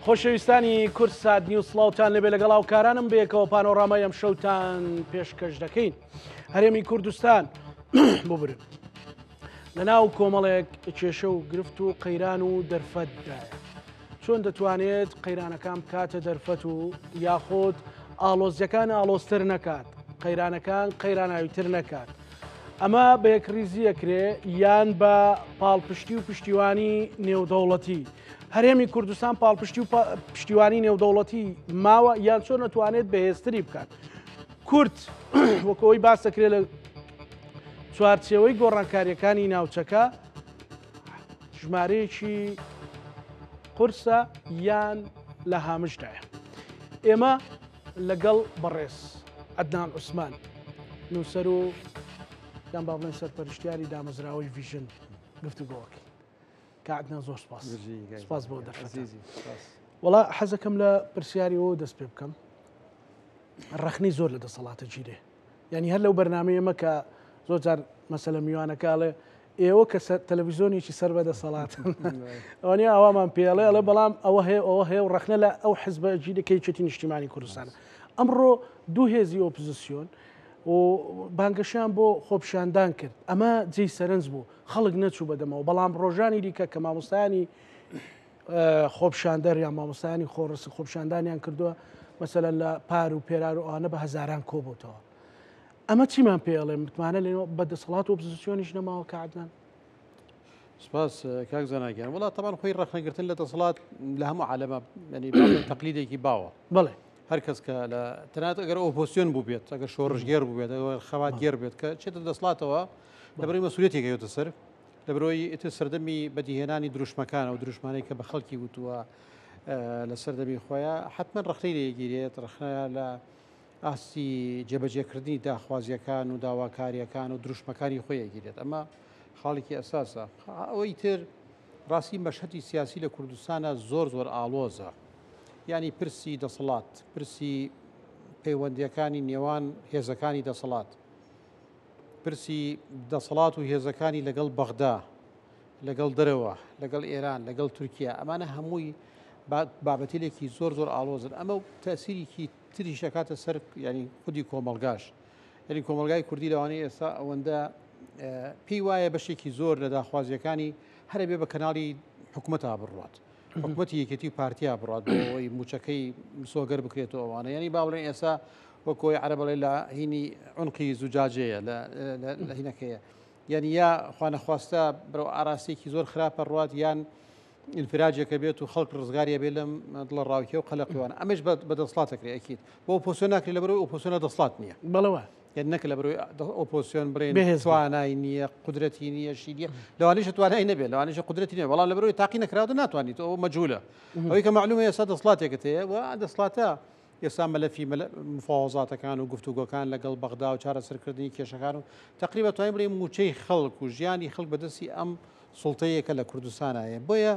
خۆشەویستانی کورسات نیوز سڵاوتان لەبێ لەگەڵ هاوکارانم بەیەکەوە پانۆڕامای ئەم شەوتان پێشکەش دەکەین. هەرێمی کوردستان ببرن لەناو کۆمەڵێک کێشە و گرفت و قەیران و دەرفەتدایە. چۆن دەتوانێت قەیرانەکان بکاتە دەرفەت و یاخۆت ئاڵۆزیەکان ئاڵۆزتر نەکات، قەیرانەکان قەیراناویتر نەکات. ئەمە بە یەکریزی ئەکرێ یان بە پاڵپشتی و پشتیوانی نێودەوڵەتی. هەرێمی کوردستان پاڵپشتی و پشتیوانی نێودەوڵەتی ماوە یان چۆن نەتوانێت بەهێزتری بکات. کورد وەکەوەی باس دەکرێت لە چوارچێوەی گۆڕانکاریەکانی ناوچەکە ژمارەیەکی قورسە یان لە هامشدایە. ئێمە لەگەڵ بەڕێز عەدنان عوسمان نووسەر و یان با بڵێن سەرپەرشتیاری دامەزراوەی ڤیژن گفتوگۆوەکەی. کاتنا زۆر سپاس سپاس بۆ دەرفەتیزی. وەڵا حەزەکەم لە پرسیاریەوە دەست پێ بکەم. ڕەخنەی زۆر لە دەسەڵاتە گیرێ، ینی هەر لەو بەرنامەیەمە کە زۆر جار مەسەلە میوانەکەڵێ ئێوە کە تەلەڤیزۆنێکی سەر بە دەسەڵاتن ئەوەنی ئاوامان پێڵێ ئەڵێ بەڵام ئەوە هەیە ئەوە هەیە و ڕەخنە لە ئەو حزبە گیرەکەی چەتی نیشتیمانی کوردستانە. ئەمڕۆ دوو هێزی ئۆپۆزیسیۆن و بانگەشیان بۆ خۆپیشاندان کرد. ئەمە جێی سەرنج بوو، خەڵک نەچوو بەدەمەوە، بەڵام ڕۆژانی دیکە کە مامۆستایانی خۆپیشاندەر یان مامۆستایانی خۆڕست خۆپیشاندانیان کردووە مەسەلە لە پار و پێرار و ئەوانە بە هەزاران کۆبووتەوە. ئەمە چیمان پێڵێ متمانە لێنەوە بەدەسەڵات و ئۆپۆزیسیۆنیش نەماوە کە عەدنان؟ سپاس کاک زاناگیان. وڵات طبعاً خۆی ڕەخنەگرتن لە دەسەڵات لە هەموو عالەمە ینی تەقلیدێکی باوە. بڵێ هەر کەس کە لە تەنات ئەگەر ئۆپۆزیسیۆن بوو بێت، ئەگەر شۆڕژگێر بوو بێت، خەوات گێر بێت کە چێتە دەسەڵاتەوە لەبەرەوەی مەسئولیەتێکی گەیۆتە سەر، لەبەرەوەی ئیتر سەردەمی بەدیهێنانی دروشمەکانە و دروشمانەی کە بە خەڵکی وتووە لە سەردەمی خۆیان حتمما ڕەخنەی لێگیرێت، ڕەخنەیە لە ئاستی جێبەجێکردنی داخوازیەکان و داواکاریەکان و دروشمەکانی خۆی یەگیرێت. ئەمە خاڵێکی ئەساسە. ئەوەی تر ڕاستی مەشهەدی سیاسی لە کوردستانە زۆر زۆر ئاڵۆزە، ینی پرسی دەسەڵات، پرسی پەیوەندیەکانی نێوان هێزەکانی دەسەڵات، پرسی دەسەڵات و هێزەکانی لەگەڵ بەغدا، لەگەڵ دەرەوە، لەگەڵ ئێران، لەگەڵ تورکیا، ئەمانە هەمووی بابەتێکی زۆر زۆر ئاڵۆزن. ئەمە تەسیریکی تری شکاتە سەر ینی خودی کۆمەلگاش، ینی کۆمەلگای کوردی لەوانەیە ئێستا ئەوەندە پێی وایە بەشێکی زۆر لە داخوازیەکانی هەرە بێ بە کەناڵی حکوومەتە بڕات، حکوومەتی یەکێتی پارتیا بڕات بۆ ئەوەی موچەکەی سۆگەر بکرێتەوە ئەوانە. ینی با بڵێن ئێستا وەکۆی عەرەبەڵێ لە هینی عونقی زوجاجەیە لە هینەکەیە، یعنی یا خوانەخواستە بەرەو ئاراستێکی زۆر خراپە ڕات یان ئینفراجێکە بێت و خەڵک ڕزگاریە بێ لەم دڵە ڕاوکێ و قەلەقیوانە. ئەمەش بەدەسڵاتەکرێ ئەکیت بۆ ئۆپۆزیسیۆن ناکرێت لەبەرەوەی ئۆپۆزیسیۆنە دەسڵات نییە. بەڵەوە یان نەکە لەبەرەوەی ئۆپۆزیسیۆن بڕێن توانای نییە، قودرەتی نییە، شیدیە لەوانەیەش توانای نەبێت، لەوانەیەش قودرەتی نییە، بەڵام لەبەرەوەی تاقی نەکراوە ناتوانیت، ئەوە مەجهولە. ئەوەی کە معلومە ئێستا دەسڵاتێکت هەیە و دەسڵاتە ئێستا مەلەفی مفاوەزاتەکان و گفتوگۆکان لەگەڵ بەغدا و چارەسەرکردنی کێشەکان و تقریبا توانین بڵێن موچەی خەڵک و ژیانی خەڵک بەدەستی ئەم سوڵتەیەکە لە کوردستانە هەیە. بۆیە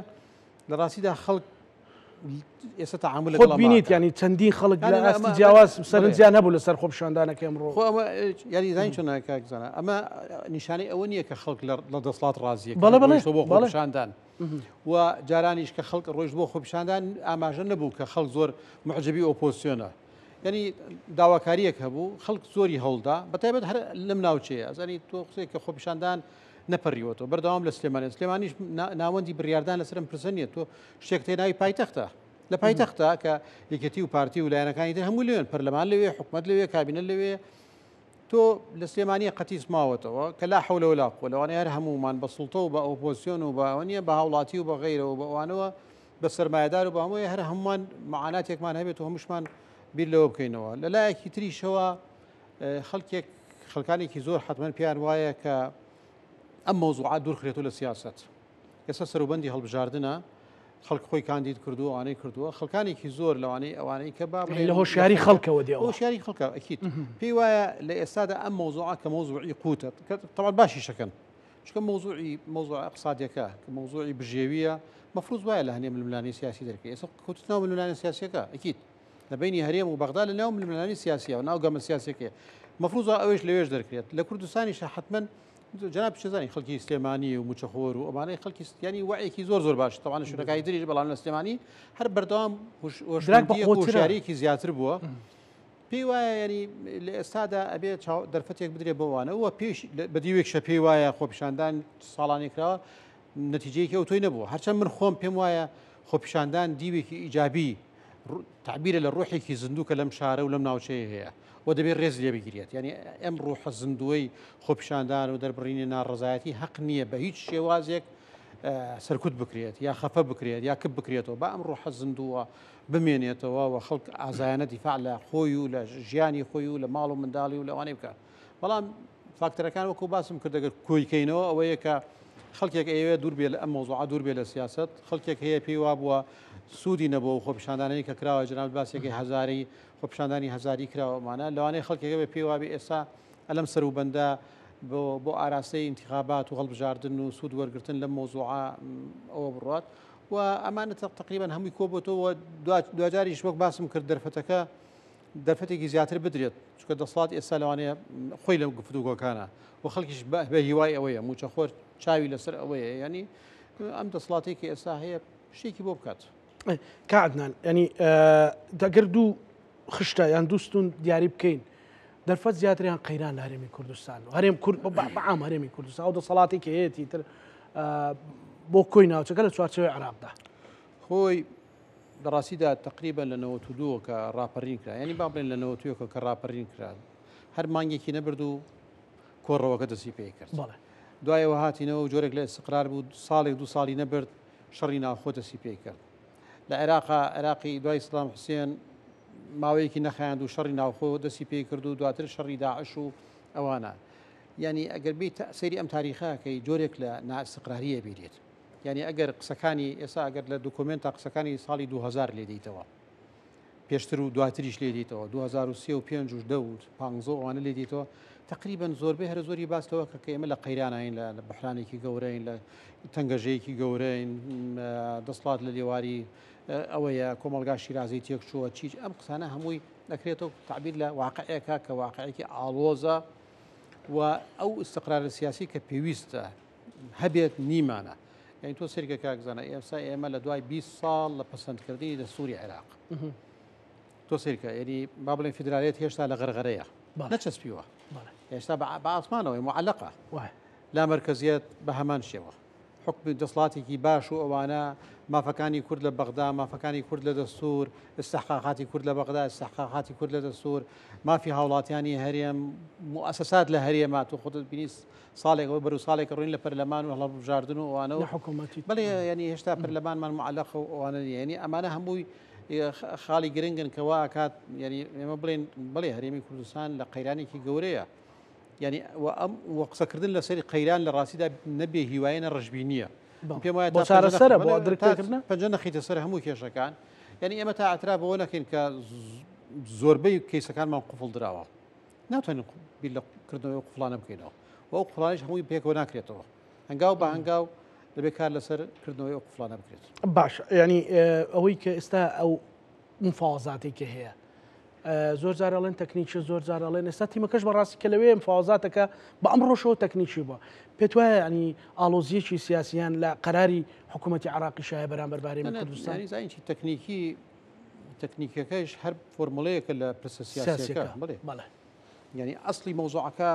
لە ڕاستیدا خەڵک ئێستا تەعامل لەگەڵ خۆت بینیت ینی چەندین خەڵک لە ئاستی جیاواز سەرنجیان نەبوو لەسەر خۆپیشاندانەکە ئەمڕۆ. ئەمە ینی زانین چۆن کاکزانە ئەمە نیشانەی ئەوە نییە کە خەڵک لە دەسەڵات ڕازیەکە بۆ خۆپیشاندان و جارانیش کە خەڵک ڕۆیشت بۆ خۆپیشاندان ئاماژە نەبوو کە خەڵک زۆر معجبی ئۆپۆزیسیۆنە، ینی داواکاریەک هەبوو خەڵک زۆری هەوڵدا بەتایبەت هەر لەم ناوچەیە. ئەزانی تۆ قسەیە کە خۆپیشاندان نەپەڕیوەتەوە بەردەوام لە سلێمانیش ناوەندی بڕیاردان لەسرم پرسە نیە، تۆ شتێک تێناوی پایتەختە، لە پایتەختە کە یەکێتی و پارتی و لایەنەکانی تر هەموو لەوێن، پەرلەمان لەوێ، حکوومەت لەوێ، کابینە لەوێ. تۆ لە سلێمانیە قەتیس ماوەتەوە کە لا حەولە ولا قووە، لەوانەیە هەر هەمومان بە سوڵتە و بە ئۆپۆزیسیۆن و بە ئەوە نیە بە هاوڵاتی و بە غەیرەوە بە ئەوانەوە بە سەرمایەدار و بە هەمووی هەر هەمومان معاناتێکمان هەبێت و هەمووشمان بیر لەوە بکەینەوە. لە لایەکی تریشەوە خەڵکانێکی زۆر حتمەن پیان وایە کە ئەم مەوزوعات دوورخرێتەوە لە سیاست. ئێستا سەروبەندی هەڵبژاردنە خەڵک خۆی کاندید کردووە، ئەوانەی کردووە، خەڵکانێکی زۆر لەوانەی کە با لە هۆشیاری خەڵکەوە دێ هۆشیاری خەڵکە ئەکید پێی وایە لە ئێستادا ئەم مەوزوعات کە مەوزوعی قوتە تەواو باشی شەکەن، چکە مەوزوع اقتصادیەکە کە مەوزوعی بژێویە مەفروض وایە لە هەنێ ململانی سیاسی دەرکەی. ئێستا کەوتناو ململانی سیاسیەکە ئەکید لە بینی هەرێم و بەغدا لە ناو ململانی سیاسیە و ناو گەمە سیاسیەکەیە مەفروض ئەوەش لەوێش دەرکرێت. لە کوردستانیش حتمەن جناب شێزانی خەڵکی سلێمانی و موچەخۆر و ئەمانەی خەڵکی ینی وعیکی زۆر باش تەوانە شوونەکانی دریش بەڵام لە سلێمانی هەر بەردەوام هوشیارێکی زیاتر بووە پێی وایە ینی لە ئێستادا ئەبێ دەرفەتێک بدرێ بۆوانە وە پێش بەدیوێک شە پێی وایە خۆپیشاندان ساڵانی کراوە نەتیجەیەکی ئەو تۆی نەبووە هەرچەند من خۆم پێم وایە خۆپیشاندان دیوێکی ئیجابی تعبیرە لە ڕۆحێکی زیندوو کە لەم شارە و لەم ناوچەیە هەیە و دەبێت ڕێز لێ بگرێت ینی ئەم ڕۆحە زیندووەی خۆپیشاندان و دەربڕینی ناڕزایەتی حەق نییە بە هیچ شێوازێک سەرکوت بکرێت یا خەفە بکرێت یا کب بکرێتەوە با ئەم ڕۆحە زیندووە بمێنێتەوە و خەڵک ئازایانە دیفاع لە خۆی و لە ژیانی خۆی و لە ماڵ و منداڵی و لەوانەی بکات بەڵام فاکتەرەکان وەکو باسم کرد دەگەر کۆیکەینەوە ئەوەیە کە خەڵکێک ئەوێ دوور بێ لە ئەم مۆزوعە دوور بێ لە سیاست خەڵکێک هەیە پێی وا بووە سوودی نەبووە خۆپیشاندانەی کە کراوە جناب باسێکی هەزاری خۆپیشاندانی هەزاری کراوەمانە لەوانەیە خەڵکێکە بێ پێی وابێ ئێستا ئەلەم سەر و بەندە بۆ ئاراستەی انتخابات و هەڵبژاردن و سوود وەرگرتن لەم مۆزوعە ئەوە بڕات و ئەمانە تقریبا هەمووی کۆبتەوە دوجاریش وەک باسم کرد دەرفەتەکە دەرفەتێکی زیاتر بدرێت چکە دەسڵات ئێستا لەوانەیە خۆی لەم گفتوگۆکانە و خەڵکیش بە هیوای ئەوەیە موچەخۆر چاوی لەسەر ئەوەیە ینی ئەم دەسڵاتێکی ئێستا هەیە شتێکی بۆ بکات کاتنان ینی دەگەر دوو خشتە یان دووستون دیاری بکەین دەرفەت زیاتریان قەیران لە هەرێمی کوردستان و هەرێم کورد بەعام هەرێمی کوردستان ئەو دەسەڵاتێکی هەیەی تر بۆ کۆی ناوچەکە لە چوارچەوەی عراقدا خۆی بەڕاستیدا تقریبان لە 92 کە ڕاپەڕین کرا ینی با بڵێن لە 92 کە ڕاپەڕین کرا هەر مانگێکی نەبرد و کۆڕەوەکە دەستی پێ کرد دوایەوە هاتینەوە و جۆرێک لە استقرار بوو ساڵێک دو ساڵی نەبرد شەڕی ناوخۆ دەستی پێ کرد لە عێراقی دوای سڵام حوسێن ماوەیەکی نەخایاند و شەڕی ناوخۆ دەستی پێ کرد و دواتر شەڕی داعش و ئەوانە ینی ئەگەر بیت سەیری ئەم تاریخەکەی جۆرێک لە نائستقراریە بێت ینی ئەگەر قسەکانی ئێستا ئەگەر لە دوکۆمنتە قسەکانی ساڵی 2000 لێ دیتەوە پێشتر و دواتریش لێ دیتەوە 2035 و 15 ئەوانە لێ دیتەوە تقریبا زۆربەی هەر زۆری باسەوە کە ئێمە لە قەیرانین لە بەحرانێکی گەورەین لە تەنگەژەیەکی گەورەین دەسڵات لە لێواری ئەوەیە کۆمەلگا شیرازی تێک چووە چیچ ئەم قسانە هەمووی دەکرێتەوە تعبیر لە واقعەکە کە واقعێکی ئاڵۆزە و ئەو استقرار سیاسی کە پێویستە هەبێت نیمانە یعنی تۆ سەرکە کاکزانە ئێستا ئێمە لە دوای 20 ساڵ لە پەسەندکردنی دەستوری عێراق تۆ سەرکە یعنی با بڵێن فیدرالیەت هێشتا لە غەرغەرەیە نەچەسپیوە هێشتا بە ئاسمانەوەی معلقە لا مەرکەزیەت بە هەمان شێوە حکم دەسڵاتێکی باش و ئەوانە مافەکانی کورد لە بەغدا مافەکانی کورد لە دەستور استحقاقاتی کورد لە بەغدا استحقاقاتی کورد لە دەستور مافی هاوڵاتیانی هەرێم مؤسسات لە هەرێما تۆ خۆت بینیست ساڵێکەوە بەرو ساڵێک ڕوین لە پەرلەمان و هەڵبژاردن و ئەوانە حکوومەتی بەڵێ ینی هێشتا پەرلەمانمان معلق و ئەوانە ینی ئەمانە هەمووی خاڵی گرنگن کەوا کات ینی ئێمە بڵێن بڵێ هەرێمی کوردستان لە قەیرانێکی گەورەیە ینی وە قسەکردن لەسەری قەیران لە ڕاستیدا نەبێ هیوایەنە ڕژبینیە پێم وایە بۆ چارەسەرە بۆ درکردن پەنجە نەخیتە سەر هەموو کێشەکان ینی ئێمە تا ئەترا بەوە نەکەین کە زۆربەی کەیسەکانمان قوفڵ درراوە ناتوانین بیر لە کردنەوەی قوفڵانە بکەینەوە و ئەو قوفڵانیش هەمووی پێکەوە ناکرێتەوە هەنگاو بە هەنگاو دەبێت کار لەسەر کردنەوەی ئەو قوفڵانە بکرێت باش ینی ئەوەی کە ئێستا ئەو مفاوازاتێکی هەیە زۆر جارەڵێن تەکنیکی زۆر جارەڵێن ئێستا تیمەکەش بەڕاستی کە لەوێ مفاوازاتەکە بە ئەم ڕۆژەوە تەکنیکی بووە پێت وایە ینی ئالۆزیەکی سیاسیان لە قەراری حکوومەتی عراقی شایە بەرامبەر بارەی کوردستان زانیی تەکنیکەکەش هەر فۆرمولەیەکە لە پرسە سیاسیەکە بڵێ ینی ئەسڵی مەوزوعەکە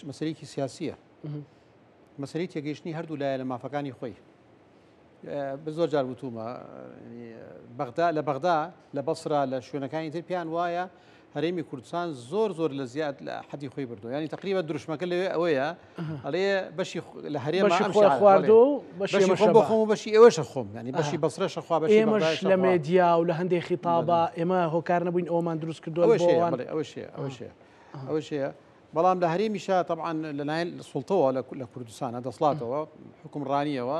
مەسەلەیەکی سیاسیە مەسەلەی تێگەیشتنی هەردوو لایە لە مافەکانی خۆی بە زۆر جار وتومە لە بەغدا لە بەسرا لە شوێنەکانی تر پیان وایە هەرێمی کوردستان زۆر لە زیاد لە حەدی خۆی بردو ینی تقریبا دروشمەکە لەوێ ئەوەیە ئەڵێ بەشی لە هەرێمە خواردو بەخۆم و بەشی ئێوەشە خۆم ینی بەشی بەسرەشە خوا بەشی ئێمەش لە مێدیا و لە هەندێک خیتابە ئێمە هۆکار نەبووین ئەومان دروست کردووە ئەوەشەیە بەڵام لە هەرێمیشە طبعا لەلایەن سوڵتەوە لە کوردستانە دەسڵاتەوە حکومڕانیەوە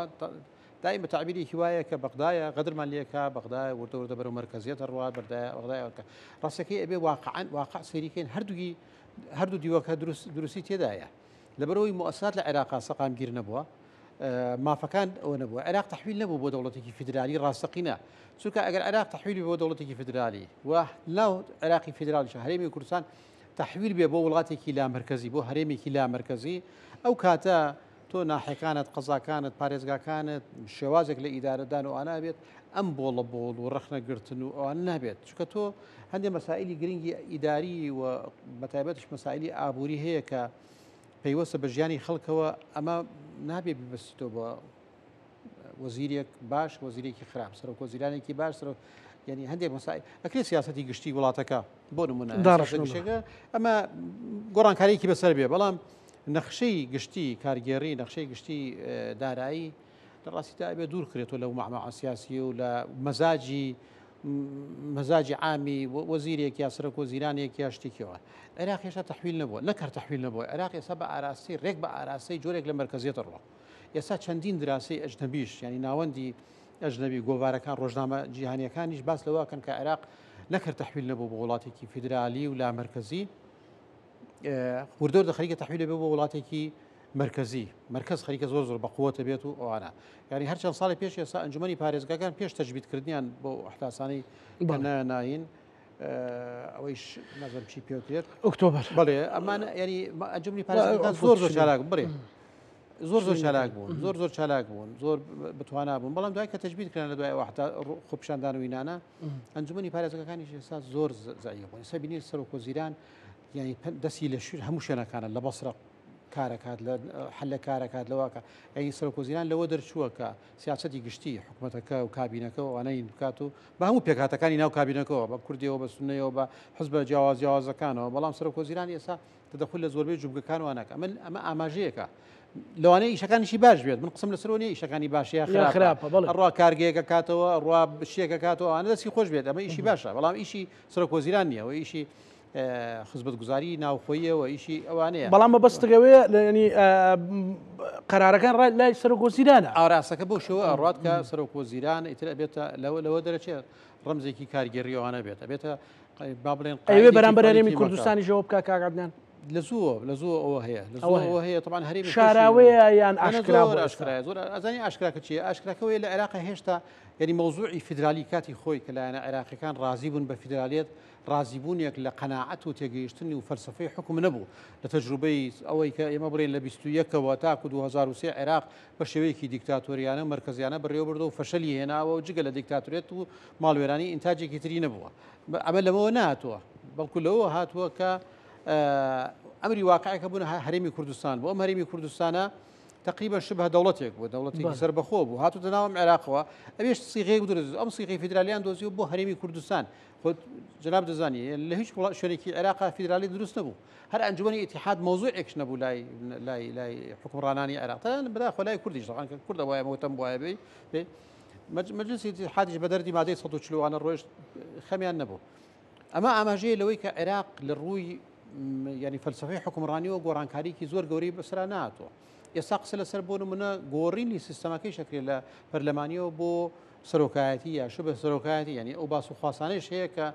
دائما تعبیری وایە کە بەغدایە غەدرمان لێکە بەغدای وردە بەرەو مەرکەزیەتە ڕوا بەغدایەوە ڕاستەکەی ئەبێ واقع سەیریکەین هەردوو دیوەکە دروستی تێدایە لەبەرەوەی مؤسسات لە عێراقا سەقامگیر نەبووە مافەکان ئەوە نەبووە عێراق تەحویل نەبوو بۆ دەوڵەتێکی فیدرالی ڕاستەقینە چونکە ئەگەر عێراق تەحویلی بۆ دەوڵەتێکی فیدرالی و لاو عێراقی فیدرالیش هەرێمی کوردستان تحویل بێ بۆ وڵاتێکی لا مرکزی بۆ هەرێمێکی لا مرکزی ئەو کاتە تۆ ناحەکانت قەزاکانت پارێزگاکانت شێوازێک لە ئیدارەدان و ئانابێت ئەم بۆڵە بۆڵ و ڕەخنەگرتن و ئەوان نابێت چکە تۆ هەندێک مەسائلی گرنگی ئیداری و بەتایبەتش مەسائلی ئابووری هەیە کە پەیوەستە بە ژیانی خەڵکەوە ئەمە نابێ ببەستیتەوە بە وەزیرێک باش وەزیرێکی خراپ سەرۆک وەزیرانێکی باش ینی هەندێک مەسائل ئەکرێ سیاسەتی گشتی وڵاتەکە بۆ نمونە ئەمە گۆڕانکاریکی بەسەر بێ بەڵام نەخشەی گشتی کارگێڕی نەخشەی گشتی دارایی لە ڕاستیدا ئەبێ دوور کرێتەوە لەو مەعمەع سیاسی و لە مەزاجی عامی وەزیرێک یا سەرۆک وەزیرانێک یا شتێکەوە عێراق هێشتا تەحویل نەبووە نەکرد تەحویل نەبووە عێراق ئێستا بە ئاراستی ڕێک بە ئاراستی جۆرێک لە مرکزیەتە ڕوە ئێستا چەندین دراسی ئەجنەبیش ینی ناوەندی ئەجنەبی گۆڤارەکان ڕۆژنامە جیهانیەکانیش باس لەوەکەن کە عێراق نەکرد تەحویل نەبوو بە وڵاتێکی فیدرالی و لا مرکزی وردۆر خەریکە تەحویل بێ بۆ وڵاتێکی مرکزی مرکز خەریکە زۆر بە قووەتە بێت و ئەوانە ینی هەر چەند ساڵی پێش ئێستا ئەنجومەنی پارێزگاکان پێش تەجبیدکردنیان بۆ احتاسانی ناین ئەوەیش نازانم چی پێوتێت ئۆکتۆبەر بڵێ ئەمانە ینی ئەنجومەنی پارێزگاکان زۆر چالاک بڕێ زۆر چالاک بوون زۆر چالاک بوون زۆر بتوانا بوون بەڵام دوای کە تەجبیدکردن لە دوای خۆپیشاندان و وینانە ئەنجومەنی پارێزگاکانیش ئێستا زۆر زایە بوون ئێستا بینین سەرۆک وەزیران ینی دەستی لە شوێن هەموو شوێنەکانە لە بەسڕە کارەکات لە حلە کارەکات لەواکە ئەی سەرۆک وەزیران لەوە دەرچووە کە سیاسەتی گشتی حکوومەتەکە و کابینەکە وانەی بکات و بە هەموو پێکاتەکانی ناو کابینەکەەوە بە کوردیەوە بە سنەوە بە حزب جیاوازەکانەوە بەڵام سەرۆک وەزیران ئێستا تدەخل لە زۆربەی جوبگەکان وانەکە ئەمە ئاماژەیەکە لەوانەیە ئیشەکانیشی باش بێت من قسم لەسەرەوە نیە ئیشەکانی باشە خراپە ئەڕوا کارگەیەکە کاتەوە ڕوا شتێکە کاتەوە ئەانە دەستی خۆش بێت ئەمە ئیشی باشە بەڵام ئیشی سەرۆک وەزیران نییە و ئیشی خزمەت گوزاری ناوخۆیەوە ئیشی ئەوانەیە بەڵام بە بەستەوەیە ینی قەرارەکان لای سەرۆک وەزیرانە ئاراستەکە بۆ شەوە ئەڕات کە سەرۆک وەزیران ئیتر ئەبێتە لەوە دەرەچێت ڕەمزێکی کارگەریەوەوانە بێت ئەبێتە با بڵێن ئەوێ بەرامبەر هەرێمی کوردستانی ژەوە بکە کاکادنان لە زووە ئەوە هەیە لەەوە هەیە طبعاً هەرێمی شاراوەیە یان ئاشکرا زۆر ئەزانی ئاشکراکە چیە ئاشکراکەوەی لە عێراق هێشتا ینی مەوزوعی فیدرالی کاتی خۆی کە لایەنە عێراقیەکان ڕازی بوون بە فیدرالیت ڕازیبوونیەک لە قەناعەت و تێگەیشتنی و فەلسفەی حکم نەبوو لە تەجروبەی ئەوەی کە ئێمە بڕێن لە 21ەوە تاکو 2023 عێراق بە شێوەیەکی دیکتاتۆریانە مرکزیانە بڕێوە بردە و فەشەلی هێناوە و جگە لە دیکتاتۆریێت و ماڵوێرانی ئینتاجێکی تری نەبووە ئەمە لەمەوە نهاتووە بەڵکو لەوە هاتووە کە ئەمری واقعەکە بوون هەرێمی کوردستان بۆ ئەم هەرێمی کوردستانە تقریبا شبه دەوڵەتێک بوو دەوڵەتێکی سەربەخۆ بوو هاتوتە ناوم عێراقەوە ئەوێش سیغەیەک درست ئەم سیغەی فیدرالیان دۆزیوە بۆ هەرێمی کوردستان خۆت جناب دەزانی لە هیچ شوێنێکی عێراقا فیدرالی دروست نەبوو هەر ئەنجومەنی ئیتیحاد مۆزوعێکش نەبوو لای حکومڕانانی عێراق تەنانەت بەداخەوە لای کوردیش طبعاً کە کورد وایە مەوتەم وایە بێ مەجلیسی ئیتیحادیش بە دەردی مادەی 140 ڕۆژ خەمیان نەبوو ئەمە ئاماژەیە لەوەی کە عێراق لە ڕووی ینی فەلسفەی حکومڕانیەوە گۆڕانکاریکی زۆر گەورەی بەسرا نهاتووە ئێستا قسە لەسەر بۆ نمونە گۆڕینی سیستەمەکەی شەکرێ لە پەرلەمانیەوە بۆ سەرۆکایەتی یا شبه سەرۆکایەتی ینی ئەو باس و خواسانەش هەیە کە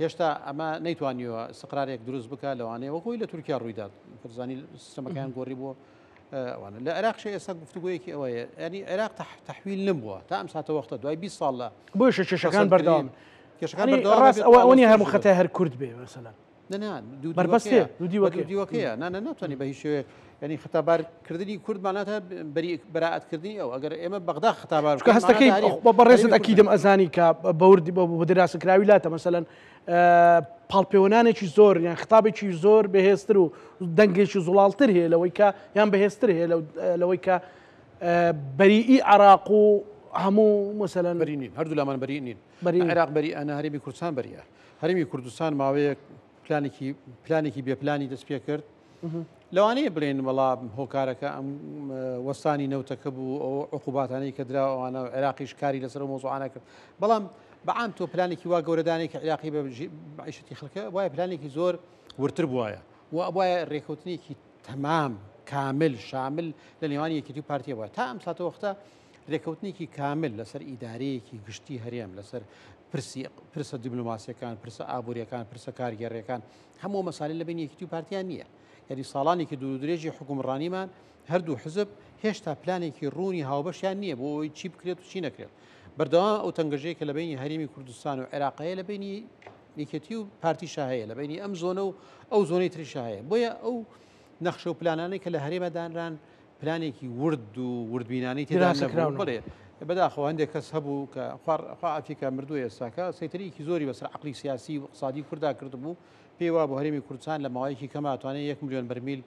هێشتا ئەمە نەیتوانیوە سقرارێک دروست بکە لەوانەیە وەکوی لە تورکیا ڕوویدات زانی سیستەمەکان گۆڕی بۆ ئەوانە لە عێراقش ئێستا گفتوگویەکی ئەوەیە ینی عێراق تەحویل نەبووە تا ئەم ساتە وەختە دوای 20 ساڵ لە بۆ کێشەکان بەردەوام کێشەکان ڕاست ئەوەنی هەموو خەتای هەر کورد بێ مثلا دوودیوەکەیە ناتوانانی بە هیچ شوێک ینی خەتابارکردنی کوردماناتە بەراعەتکردنی ئەو ئەگەر ئێمە بەغدا خەتابار هەستەکەی بەڕێزت ئەکیدم ئەزانی کە بەوردی بە دراستکراوی لاتە مەسەلەن پاڵپەیوەنانێکی زۆر یان خەتابێکی زۆر بەهێزتر و دەنگێکی زوڵالتر هەیە لەوەی کە یان بەهێزتر هەیە لەوەی کە بەریئی عراق و هەموو مەسەلەن بەرینین هەردوو لامان بەری نین عێراق بەری ئەنە هەرێمی کوردستان بەریە هەرێمی کوردستان ماوەیەک پلانێکی بێپلانی دەست پێ کرد لەوانەیە بڵێن وەڵام هۆکارەکە ئەم وەستانی نەوتەکە بوو ئەو عقوباتانەی کە دراوانە عێراقیش کاری لەسەر مۆزوعانە کرد بەڵام بەعام تۆ پلانێکی وا گەورەدانێک کە عێراقی بە عیشەتی خەڵکە وایە پلانێکی زۆر ورتر بووایە وایە ڕێکەوتنێکی تەمام کامل شامل لە نێوانی یەکێتی و پارتیە بووە تا ئەم ساتە وەختە ڕێکەوتنێکی کامل لەسەر ئیدارەیەکی گشتی هەرێم لەسەر پرسە دیبلۆماسیەکان پرسە ئابوووریەکان پرسە کارگەڕیەکان هەموو مەسالی لە بین یەکێتی و پارتیان نییە یعنی ساڵانێکی دوور درێژی حکومڕانیمان هەردوو حزب هێشتا پلانێکی ڕوونی هاوبەشیان نییە بۆ ئەوی چی بکرێت و چی نەکرێت بەردەوام ئەو تەنگەژەیە کە لە بینی هەرێمی کوردستان و عێراقەیە لە بینی یەکێتی و پارتیشا هەیە لە بینی ئەم زۆنە و ئەو زۆنەی تریشا هەیە بۆیە ئەو نەخشە و پلانانەی کە لە هەرێمەدانران پلانێکی ورد و وردبینانی تێداڵێ بەداخەوە هەندێک کەس هەبوو کە خوا ئەفریقا مردووە ئێستاکە سەیتەرێکی زۆری بەسەر عقلی سیاسی و اقتصادی کوردا کردبوو پێیوا بۆ هەرێمی کوردستان لە ماوەیەکی کەماتوانێت 1 ملیۆن بەرمیل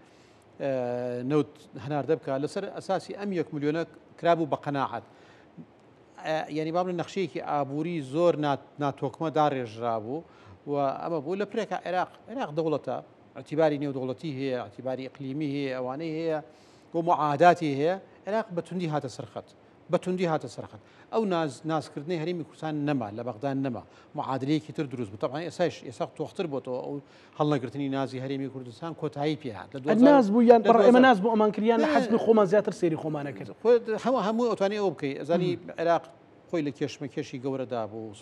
نەوت هەناردە بکات لەسەر ئەساسی ئەم 1 ملیۆنە کرابوو بە قەناعەت یعنی بابن نەخشەیەکی ئابووری زۆر ناتۆکمە داڕێژرا بوو و ئەمە بوو لە پرێکە عێراق دەوڵەتە اعتیباری نێودەوڵەتی هەیە اعتیباری ئیقلیمی هەیە ئەوانەی هەیە بۆ معاهداتی هەیە عێراق بەتوندی هاتە سەرخەت بەتوندی هاتە سەرخەت ئەو نازکردنی هەرێمی کوردستان نەما لە بەغدان نەما معادلەیەکی تر دروست بوو طبعا ئێستا تۆختر بۆتەوە ئەو هەڵنەگرتنی نازی هەرێمی کوردستان کۆتایی پێهات ناز بوو یان ئێمە ناز بوو ئەمانکردیان لە حەزمی خۆمان زیاتر سێری خۆمانە کرد هەموو ئەوتوانێت ئەوە بکەیت ئەزانی عێراق خۆی لە کێشمەکێشی گەورەدا بوو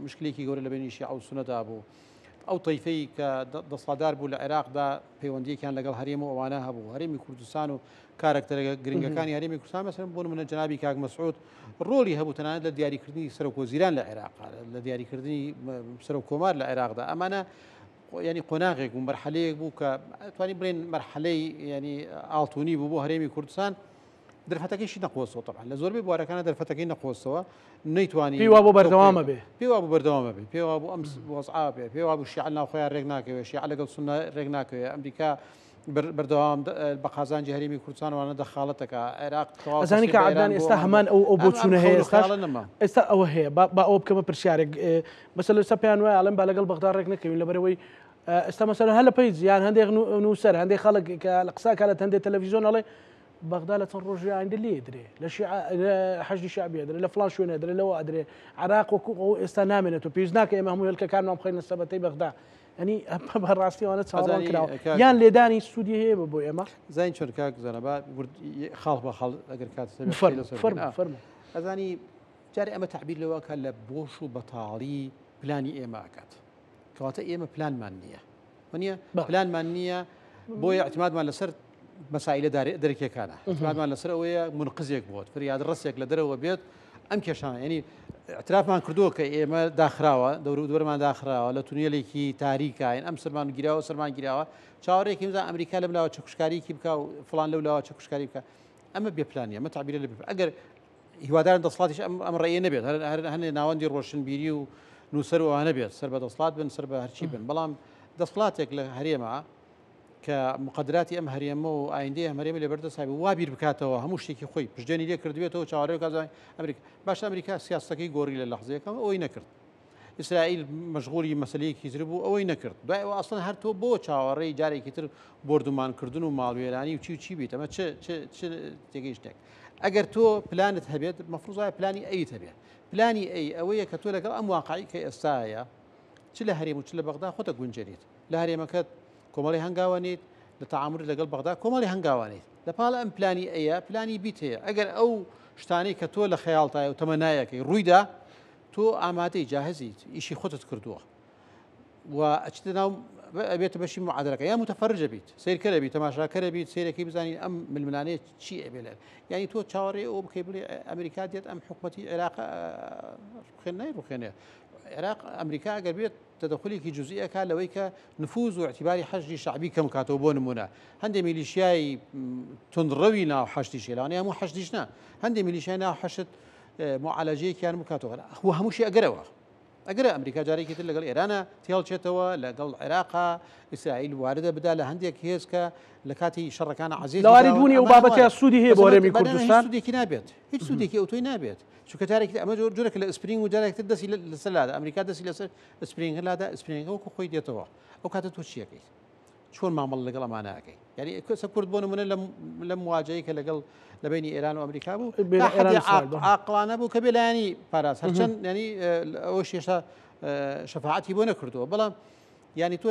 مشکلێکی گەورە لە بینی شیعە و سونەدا بوو ئەو تەیفەی کە دەسەڵاتدار بوو لە عێراقدا پەیوەندیەکیان لەگەڵ هەرێم و ئەوانە هەبوو هەرێمی کوردستان و کارکتەرە گرنگەکانی هەرێمی کوردستان مەسەڵەن بۆ نمونە جەنابی کاک مەسعود ڕۆلی هەبوو تەنانەت لە دیاریکردنی سەرۆکوەزیران لە عێراق لە دیاریکردنی سەرۆکۆمار لە عێراقدا ئەمانە ینی قۆناغێک بوو مەرحەلەیەک بوو کە توانی بڵێن مەرحەلەی ینی ئاڵتونی بوو بۆ هەرێمی کوردستان دەرفەتەکەیشی نەخۆستەوە طبعا لە زۆربەی بوارەکانە دەرفەتەکەی نەخۆستەوە نەیتوانی پێیوا بۆ بەردەوامە بێ پێیوا بۆ بەردەوامە بێ پێیوا بۆ ئەم وەزعا بێ پێیوا بوو شیعە ناوخۆیان ڕێک ناکەوێت شیعە لەگەڵ سونە ڕێک ناکەوێت ئەمریکا بەردەوام بە قازانجی هەرێمی کوردستانوانە دەخاڵەتەکە عێراق ئەزانی کە عەدنان ئێستا هەمان ئەو بۆچوونە هەیە ئێستا ئەوە هەیە با ئەوە بکەمە پرسیارێک مەسەلە ئێستا پێیان وایە ئەڵێن با لەگەڵ بەغدا ڕێک نەکەوین لەبەرەوەی ئێستا مەسەلە هەر لە پەیج یان هەندێک نووسەر هەندێک خەڵک کە لە قساکە لە هەندێک تەلەڤیزیۆن ئەڵێ بەغدا لە چەند ڕۆژی ئایندە لێ درێ لە حەشدی شعبی درێ لە فڵان شوێنە درێ لەوە ئەدرێ عێراق وەکو ئەو ئێستا نامێنێتەوە پێویست ناکە ئێمە هەموو هێلکەکانمان بخەینە سەبەتەی بەغدا ینی بەڕاستیەوەنە چاوەڕوان کراوە یان لێدانی سوودی هەیە بۆ ئێمە زین چۆن کاک زەنەبا خاڵ بە خاڵ ئەگەر کات فەرمو ئەزانی جارێ ئەمە تعبیر لەوەکە لە بۆش و بەتاڵی پلانی ئێمە ئاکات کەواتە ئێمە پلانمان نییە وانە پلانمان نییە بۆیە اعتمادمان لەسەر مەسائلە دەرکێکانە اعتمادمان لەسەر ئەوەیە منقزێک بۆت فریاد ڕستێک لە دەرەوە بێت ئەم کێشانە ینی اعترافمان کردووە کە ئێمە داخراوە دەورمان داخراوە لە تونێلێکی تاریکین ئەم سەرمان گیراوە سەرمان گیراوە چاوەڕێکی مزان ئەمریکا لەم لاوە چەکوشکاریکی بکە و فلان لەو لاوە چەکوشکاری بکە ئەمە بێپلانیە ئەمە تعبیرە لە ئەگەر هیوادارن دەسڵاتیش ئەم ڕێیە نەبێت هەنێ ناوەندی ڕۆشنبیری و نووسەر وانە بێت سەر بە دەسڵات بن سەر بە هەرچی بن بەڵام دەسڵاتێک لە هەرێمە کە مقدراتی ئەم هەرێمە و ئایندەی هەمەرێمە لە بەردەسای وابیر بکاتەوە هەموو شتێکی خۆی پشتێنی لێ کردوێتەوە چاوەڕێ کازای ئەمریکا باش ئەمریکا سیاستەکەی گۆڕی لە لەحظەیەکەم ئەوەی نەکرد ئیسرائیل مەشغوڵی مەسلەیەکی تر بوو ئەوەی نەکرد دوایەوە ئەسڵەن هەر تۆ بۆ چاوەڕێی جارێکی تر بردومانکردن و ماڵوێرانی و چی بیت ئەمە تێگەی شتێک ئەگەر تۆ پلانت هەبێت مەفروضایە پلانی ئەیت هەبێت پلانی ئەوەیە کە تۆ لەگەڵ ئەم واقعی کە ئێستاە چ لە هەرێم و چ لە بەغدا خۆتە گونجێنیت لە هەرێمەکەت کۆمەڵی هەنگاوانیت لە تەعامل لەگەڵ بەغدا کۆمەڵی هەنگاوانیت لە پاڵ ئەم پلانی پلانی بیت هەیە ئەگەر ئەو شتانەی کە تۆ لە خەیاڵتایە و تەمەنایەکەی ڕوویدا تۆ ئامادەی جاهزیت ئیشی خۆتت کردووە و ئەچتە ناو ئەبێتە بەشی معادلەکە یا متەفەرجە بیت سیرکەرە بیت تەماشاکەرە بیت سیرەکەی بزانین ئەم ململانەیە چی ئەبێت ینی تۆ چاوەڕێ ئەو بکەی بڵێ ئەمریکا دێت ئەم حکومەتی عێراق ڕوخێنێ عێراق ئەمریکا ئەگەر بێت تدخلێکی جزئیەکە لەوەی کە نفوذ و اعتیباری حەشدی شعبی کەم کاتەوە بۆ نمونە هەندێک میلیشیای تندڕەوی ناو حەشتی شێلانێ هەموو حەشدیش نا هەندێک میلیشیای ناو حەشت معالەجەیەکیان بکاتەوە هەمووشی ئەگەرەوە ئەگەر ئەمریکا جارێکی تر لەگەڵ ئێرانە تێڵچێتەوە لەگەڵ عێراقا ئیسرائیل واردە بدا لە هەندێک هێز کە لە کاتی شەڕەکانە عەزیز لەواریبوونی ئەو بابەتە سوودی هەیە بۆ هەرێمی کوردستان سوودێکی نابێت هیچ سوودێکی ئەوتۆی نابێت چونکە جارێکی ئەمە جۆرێک لە ئسپرینگ و جارێکتر دەستی لەسەرلادا ئەمریکا دەستی لەسەر ئسپرینگلادا ئسپرینگە وەکو خۆی دێتەوە ئەو کاتە تۆ چیەکەیت چۆن مامەڵ لەگەڵ ئەمانەکەی یعنی کەسە کورد بۆ نمونە لە مواجهەیە کە لەگەڵ لە بینی ئێران و ئەمریکا بوو عاقڵانە بوو کە بێلایانی پاراس هەرچەند ینی ئەوە شێشە شەفاعەتی بۆ نەکردووە بەڵام ینی تۆ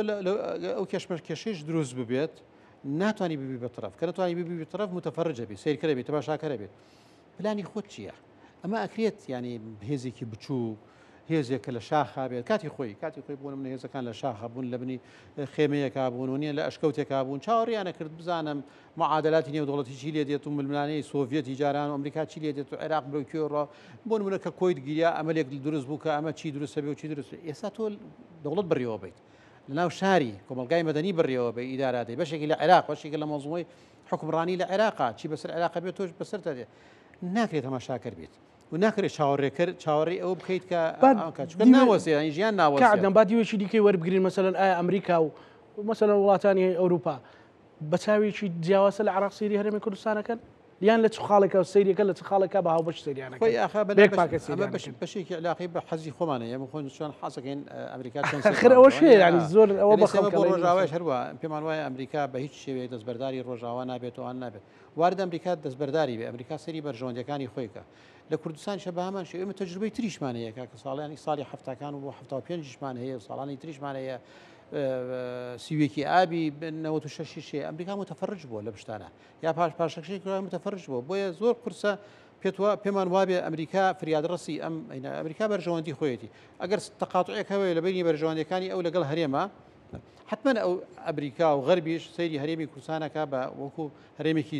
ئەو کێشەش دروست ببێت ناتوانانی ببی بەطرف کە نتوانانی ببی بەطرف متەفەرجە بێت سیرکەرە بێت تەماشاکەرە بێت پلانی خۆت چییە؟ ئەمە ئەکرێت ینی هێزێکی بچوو هێزێک کە لە شاخا بێت کاتی خۆی بوون من هێزەکان لە شاخە بوون لە بنی خێمەیەکا بوون و نیە لە ئەشکەوتێکا بوون چاوەڕیانە کرد بزانم معادلاتی نێودوڵەتی چی لێ دێت و ململانەی سۆڤێتی جاران و ئەمریکا چی لێ دێت و عێراق بڵکوێڕ بۆ نمونە کە کۆیت گیریا ئەمەلێک دروست بوو کە ئەمە چی دروستە بێ و چی دروست ئێستا تۆ دەوڵەت بڕیەوە بیت لەناو شاری کۆمەلگای مەدەنی بڕیەوە بە ئیدارادەی بەشێکی لە عێراق بەشێکی لە مەزموعی حکمڕانی لە عێراقا چی بەسەر عێراق بێت تۆش بەسەرتە دێ ناکرێت هەماشاکر بێت و ناکرێت چاوەڕێی ئەوە بکەیت کە ناوەسێ ژیان ناوەدەم با دیوێکی دیکەی وەربگرین مەسەلەن ئایا ئەمریکا و مەسەلەن وڵاتانی ئەوروپا بە چاوێکی جیاواسە لە عێراق سەیری هەرێمی کوردستانەکەن یان لە چ خاڵێکە سەیریەکە لە چ خاڵێکە بە هاوبەش سەیریانەکە خۆی بەشێکی علاقی بە حەزی خۆمانە ئێمە خۆین چۆن حەزەکەین ئەمریکا خر ئەوە شوێ ینی زۆر ئەوە بە ڕۆژاوای هەروە پێمان وایە ئەمریکا بە هیچ شێوەیە دەستبەرداری ڕۆژاوا نابێتەوە نابێت وارد ئەمریکا دەستبەرداری بێ ئەمریکا سەری بەرژەوەندەکانی خۆیکە لە کوردستان شە بەهامان شێ ئێمە تەجروبەی تریشمان هەیە کە ساڵیانی ساڵی هەفتەکان و بۆ 75مان هەیە ساڵانی تریشمان هەیە سیوێکی ئابی 96 ئەمریکا متەفەرج بووە لە پشتانە یا پاشەکشی متەفەرج بووە بۆیە زۆر قورسە پێمان وابێ ئەمریکا فریادڕسی ئەمریکا بەرژەوەندی خۆیەتی ئەگەر تەقاتوعێک هەوەیە لە بینی بەرژەوەندەکانی ئەو لەگەڵ هەرێمە حتمما ئەو ئەمریکا و غەربیش سەیری هەرێمی کوردستانەکە بە وەکو هەرێمێکی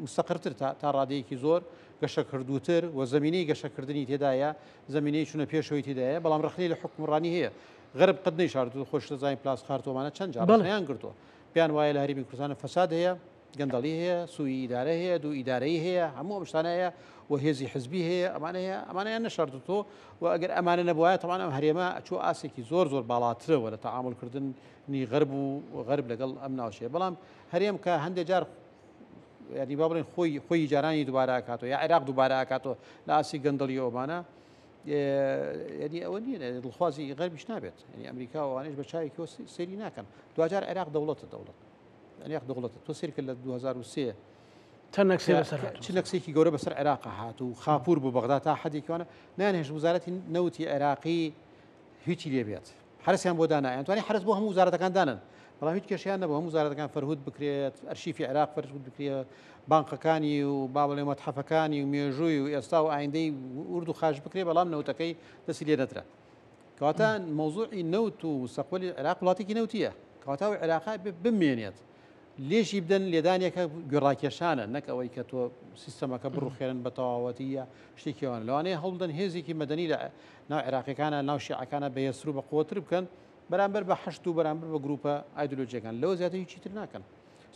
مستەقرتر تا ڕادەیەکی زۆر گەشە کردوتر و زمینەی گەشەکردنی تێدایە زمینەی چونە پێشەوەی تێدایە بەڵام ڕخنەی لە حکمڕانی هەیە غەرب قەت نەیشاردووە خۆش دەزانین پلاس خارتۆمانە چەند جاڕیان گرتووە پێیان وایە لە هەرێمی کوردستانە فەساد هەیە گەندەڵی هەیە سووی ئیدارە هەیە دوو ئیدارەی هەیە هەموو ئەم شتانە هەیە و هێزی حزبی هەیە ئەمانەیان نەشاردوتەوە و ئەگەر ئەمانە نەبووایە تەمان ئەم هەرێمە چوو ئاسێکی زۆر بالاترەوە لە تەعاملکردنی غەرب و غەرب لەگەڵ ئەم ناوچەیە بەڵام هەرێم کە هەندێک جار ینی با بڵێن خۆی جارانی دووبارە ئاکاتەوە یا عێراق دووبارە ئاکاتەوە لە ئاسی گەندەڵی ئەومانە ینی ئەوە نیە دڵخوازی غەربیش نابێت ینی ئەمریکا وانش بە چاوێکەوە سەیری ناکەن دوجار عێراق دەوڵەتە دەوڵەتە تۆ سیر کرد لە 2023 چ نەکسێکی گەورە بەسەر عێراق هات و خاپور بوو بەغدا تا حەدێکیوانە نانێش وزارەتی نەوتی عێراقی هیچی لێ بێت حرسیان بۆ دانایان توانانی حرس بۆ هەموو وزارەتەکان دانن بەڵام هیچ کێشیان نەبوو هەموو وزارەتەکان فەرهود بکرێت ئەرشیفی عێراق فەرهود بکرێت بانقەکانی و با بڵێ مەتحەفەکانی و مێژووی و ئێستا و ئایندەی ورد و خاش بکرێ بەڵام نەوتەکەی دەستی لێ نەدرا کەواتە مەوزوعی نەوت و مستەقبەلی عێراق وڵاتێکی نەوتیە کەواتە عێراق بمێنێت لێشی بدەن لێدانێکە گوێڕاکێشانە نەک ئەوەی کە تۆ سیستەمەکە بڕوخێنن بە تەواوەتیە شتێکیوان لەوانەیە هەڵدەن هێزێکی مەدەنی لە ناو عێراقیەکانە ناو شیعەکانە بە یەسر و بە قووەتر بکەن بەرامبەر بە حەشت و بەرامبەر بە گروپە ئایدۆلۆجیەکان لەوە زیاتر هیچی تر ناکەن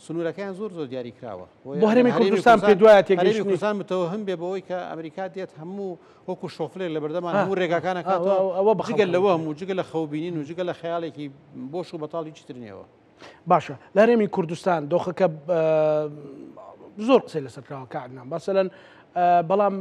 سنوورەکەیان زۆر دیاری کراوە بۆ هەرێمی کوردستان پێ دوایە تێگەیشتنی کوردستان متەوەهم بێ بەوەی کە ئەمریکا دێت هەموو وەکو شۆفلێک لە بەردەمان هەموو ڕێگاکانە کاتەوە جگەل لەوە هەموو جگە لە خەوبینین و جگە لە خەیاڵێکی بۆش و بەتاڵی هیچی تر نیەوە باشە لە هەرێمی کوردستان دۆخەکە زۆر قسەی لەسەرکراوە کاتنام بەسەلەن بەڵام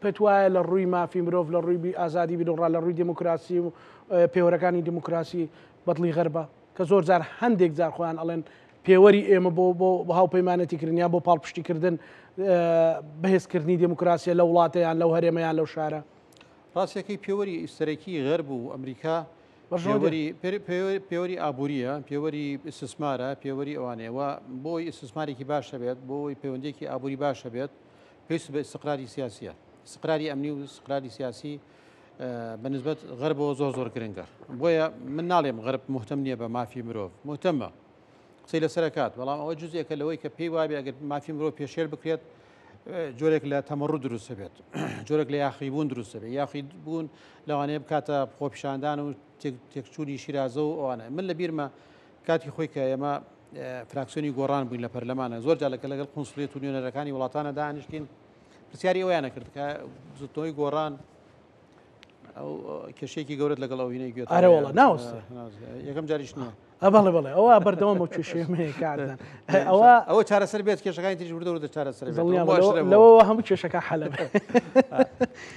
پێت وایە لە ڕووی مافی مرۆڤ لە ڕووی ئازادی بیرۆڕا لە ڕووی دموکراسی و پێوەرەکانی دموکراسی بەدڵی غەربە کە زۆر جار هەندێک جار خۆیان ئەڵێن پێوەری ئێمە بۆ هاوپەیمانەتیکردنیان بۆ پاڵپشتیکردن بەهێزکردنی دموکراسیە لە وڵاتەیان لەو هەرێمەیان لەو شارە ڕاستیەکەی پێوەری ئیسەرەکی غەرب و ئەمریکا پێوەری ئابوووریە پێوەری ئستثمارە پێوەری ئەوانەیەوە بۆی ئستثمارێکی باشە بێت بۆی پەیوەندێکی ئابووری باشە بێت پێویست بە استقراری سیاسیە استقراری ئەمنی و استقراری سیاسی بەنسبەت غەربەوە زۆر گرنگە بۆیە من ناڵێم غەرب مهتەم نییە بە مافی مرۆڤ مهتەمە قسەی لەسەرکات بەڵام ئەوە جزئێکە لەوەی کە پێی وابێ ئەگەر مافی مرۆڤ پێشێل بکرێت جۆرێک لە تەمەڕوو دروستە بێت جۆرێک لە یاخیبوون دروستە بێت یاخیبوون لەوانەیە بکاتە خۆپیشاندان و تێکچووری شیرازە و ئەوانە من لە بیرمە کاتی خۆی کە ئێمە فراکسیۆنی گۆڕان بووین لە پەرلەمانە زۆر جالەکە لەگەڵ قونسڵێت و نوێنەرەکانی وڵاتانە دانیشتین پرسیاری ئەویانە کرد کە زوتۆی گۆڕان ئەو کێشەیەکی گەورەت لەگەڵ ئەوینەی گوێت ئەرەوەڵە ناوەستە یەکەم جاریش نییە بەڵێ ئەوە بەردەوام بۆ توێشێمەیە کاردان ئەوە چارەسەر بێت کێشەکانی تریش وردە چارەسەر لەوە هەموو کێشەکە حەلە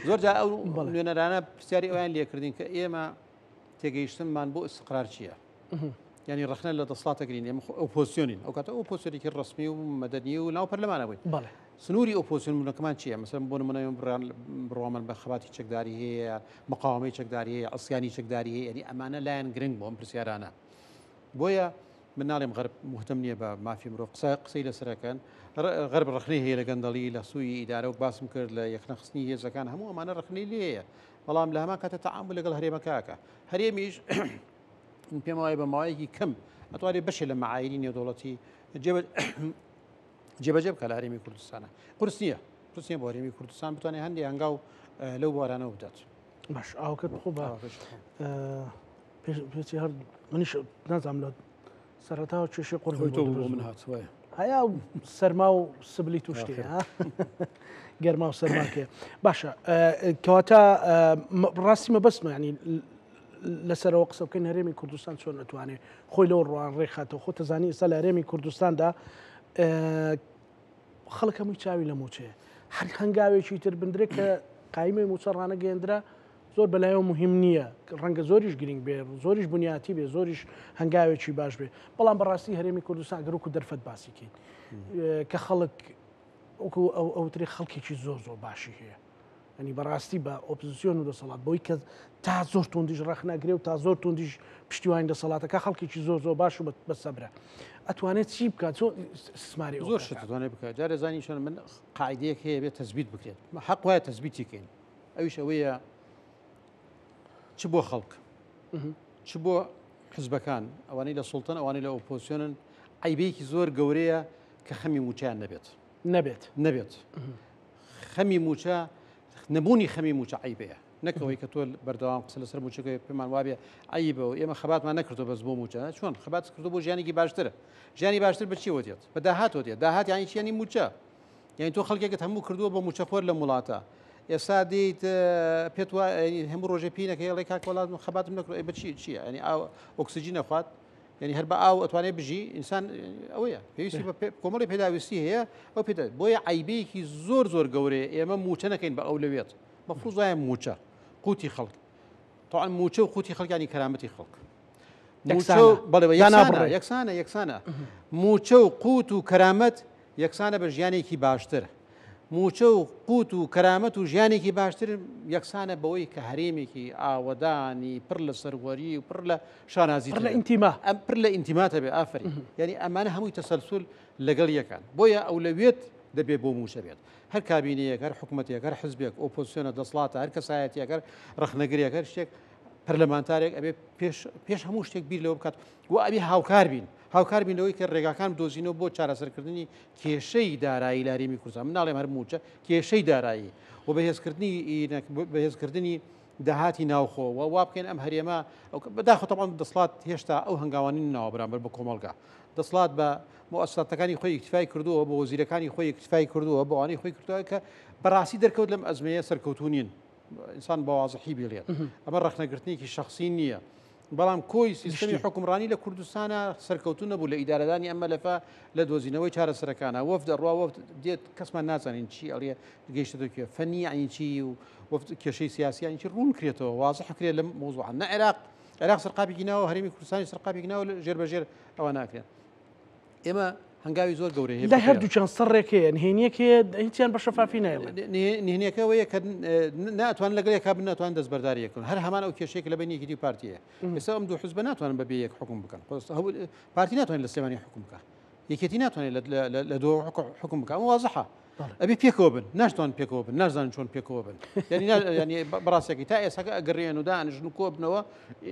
زۆر جا ئەو نوێنەرانە پرسیاری ئەویان لێکردین کە ئێمە تێگەیشتنمان بۆ استقرار چییە ینی ڕخنە لە دەسڵاتەگرین ئێمە ئۆپۆزیۆنین ئەو کاتە ئۆپۆزیۆنێکی ڕسمی و مەدەنی و ناو پەرلەمانە بووین سنووری ئۆپۆزیۆن بوونەکەمان چییە مەسەن بۆ نمونە بڕۆمان بە خەباتی چەکداری هەیە مقاومەی چەکداری هەیە ئەسیانی چەکداری هەیە ینی ئەمانە لایەن گرنگ بۆ ئەم پرسیارانە بۆیە من ناڵێم غەرب مهتەم نییە بە مافی مرۆڤ قسەی لەسەرەکەن غەرب ڕخنەی هەیە لە گەندەڵی لە سووی ئیدارە و باسم کرد لە یەخنەخستنی هێزەکان هەموو ئەمانە ڕخنەی لێیە بەڵام لە هەمان کاتە تەعامل لەگەڵ هەرێمەکەکە هەرێمیش پێم وایە بە ماوەیەکی کەم ئەتوانێت بەشێ لە مەعایری نێودەوڵەتی جێبەجێ بکە لە هەرێمی کوردستانە قورس نییە بۆ هەرێمی کوردستان بتوانێت هەندێک هەنگاو لەو بوارانەوە بدات باش ئاوکرد خۆ بە پێچی هەر منیش نازانم لە سەرەتاوە کێشەی قورس من هاتووە هەیە سەرما و سبلی توشتێ گەرما و سەرماکێ باشە کەواتە ڕاستی مەبەستمە ینی لەسەرەوە قسە بکەین هەرێمی کوردستان چۆن نتوانێت خۆی لەوە ڕوان ڕێکخاتەوە خۆ تەزانی ئێستا لە هەرێمی کوردستاندا خەڵک هەمووی چاوی لە موچەیە هەر هەنگاوێکی تر بندرێ کە قایمەی موچە ڕانەگەێنرا زۆر بەلایەوە مهم نییە ڕەنگە زۆریش گرنگ بێ زۆریش بنیاتی بێ زۆریش هەنگاوێکی باش بێ بەڵام بەڕاستی هەرێمی کوردستان گەر وەکو دەرفەت باسیکەین کە خەڵک وەکو ئەوتری خەڵکێکی زۆر باشی هەیە ینی بەڕاستی بە ئۆپۆزیسیۆن و دەسەڵات بۆی کە تا زۆر توندیش ڕەخنەگرێ و تا زۆر توندیش پشتیوانی دەسەڵاتەکە خەڵکێکی زۆر باش و بە سەبرە ئەتوانێت چی بکات چۆن سماری زۆر شت دەتوانێت بکات جارێ زانیشان من قاعدەیەک هەیە بێت تەزبیت بکرێت حەق وایە تەزبیتی بکەین ئەویش ئەوەیە چ بۆ خەڵک چ بۆ حزبەکان ئەوانەی لە سوڵتان ئەوانەی لە ئۆپۆزیسیۆنن عیبەیەکی زۆر گەورەیە کە خەمی موچیان نەبێت خەمی موچە نەبوونی خەمی موچە عیبەیە نەکەوەی کە تۆ بەردەوام قسە لەسەر موچەکە پێمان وابێ عیبەوە ئێمە خەباتمان نەکردو بەس بۆ موچە چۆن خەبات کردو بۆ ژیانێکی باشترە ژیانی باشتر بچیوە دێت بە داهاتەوە دێت داهات یانی چیانی موچە یعنی تۆ خەڵکێکت هەموو کردووە بە موچەخۆر لە وڵاتە ئێستا دیت پێت هەموو ڕۆژێ پینەکە هێڵی کاک وڵات خەباتم نەکرد بچی چییە ینی ئۆکسسیجی نەخوات ینی هەر بە ئاو ئەتوانێت بژی ئینسان ئەوەیە پێویستی کۆمەڵی پێداویستی هەیە ئەو پێدا بۆیە عیبەیەکی زۆر گەورەیە ئێمە موچە نەکەین بە ئەو لەوێت مەفروض وایە موچە قوتی خەڵک طبعا موچە و قوتی خەڵکانی کەرامەتی خەڵک یەکسانە موچە و قوت و کەرامەت یەکسانە بە ژیانێکی باشتر موچە و قوت و کەرامەت و ژیانێکی باشتر یەکسانە بەوەی کە هەرێمێکی ئاوەدانی پڕ لە سەروەری و پڕ لە شانازی پڕ لە ئینتیماتە بێ ئافری ینی ئەمانە هەمووی تەسەلسول لەگەڵ یەکان بۆیە ئەولەوێت دەبێت بۆ موچە بێت هەر کابینەیەک هەر حکوومەتێک هەر حزبێک ئۆپۆزیسیۆنە دەسڵاتە هەر کەسایەتێک هەر ڕەخنەگرێک هەر شتێک پەرلەمانتارێک ئەبێ پێش هەموو شتێک بیر لەوە بکات و ئەبێ هاوکار بینەوەی کە ڕێگاکان بدۆزینەوە بۆ چارەسەرکردنی کێشەی دارایی لە هەرێمی کوردستان من ناڵێم هەر موچە کێشەی دارایی و بەهێزکردنی داهاتی ناوخۆوە وا بکەین ئەم هەرێمە بەداخۆ تەمان دەسڵات هێشتا ئەو هەنگاوانی ناوە بەرامبەر بە کۆمەڵگا دەسڵات بە مؤسساتەکانی خۆی اکتفای کردووە بە وەزیرەکانی خۆی اکتفای کردووە بە ئەوانەی خۆی کردووە کە بەڕاستی دەرکەوت لەم ئەزمەیە سەرکەوتونین ئینسان بەوازحی بێت ئەمە ڕەخنەگرتنێکی شخصی نییە بەڵام کۆی سیستەمی حکومڕانی لە کوردستانە سەرکەوتون نەبوو لە ئیدارەدانی ئەمە لەفا لە دۆزینەوەی چارەسەرەکانە وەفد ڕوا وەفد دێت کەسمان نازانین چی ئەڵێ گەیشتەکە فەنی عنی چی و وەفد کێشەی سیاسیانی چی ڕوون کرێتەوە واضح کرێت لە مۆزوعە نە عێراق سەرقاپێکی ناوە هەرێمی کوردستانی سەرقاپێکی ناوە ژێر بەژێر ئەوە ناکرێت ئێمە هەنگاوی زۆر گەورەیە لە هەردووچەند سەرڕێکەیە نهێنیەکەیە هیچیان بە شەفافی نایڵێت نهێنیەکەوەیە کە ناتوان لەگەڵێکا بناتوان دەستبەرداریەکەن هەر هەمان ئەو کێشەیەک لە بینی یەکێتی پارتیە ئێستا ئەم دوو حزب ناتوانن بەبێ یەک حکم بکەن پارتی ناتوانێت لە سلێمانی حکم بکە یەکێتی ناتوانێت لە دۆ حکم بکە وازحە ئەبێ پێکەوە بن ناشتوان پێکەوە بن نازانن چۆن پێکەوە بن ینی بەڕاستێکی تا ئێساکە ئەگەڕێن و دانیژن و کۆ بنەوە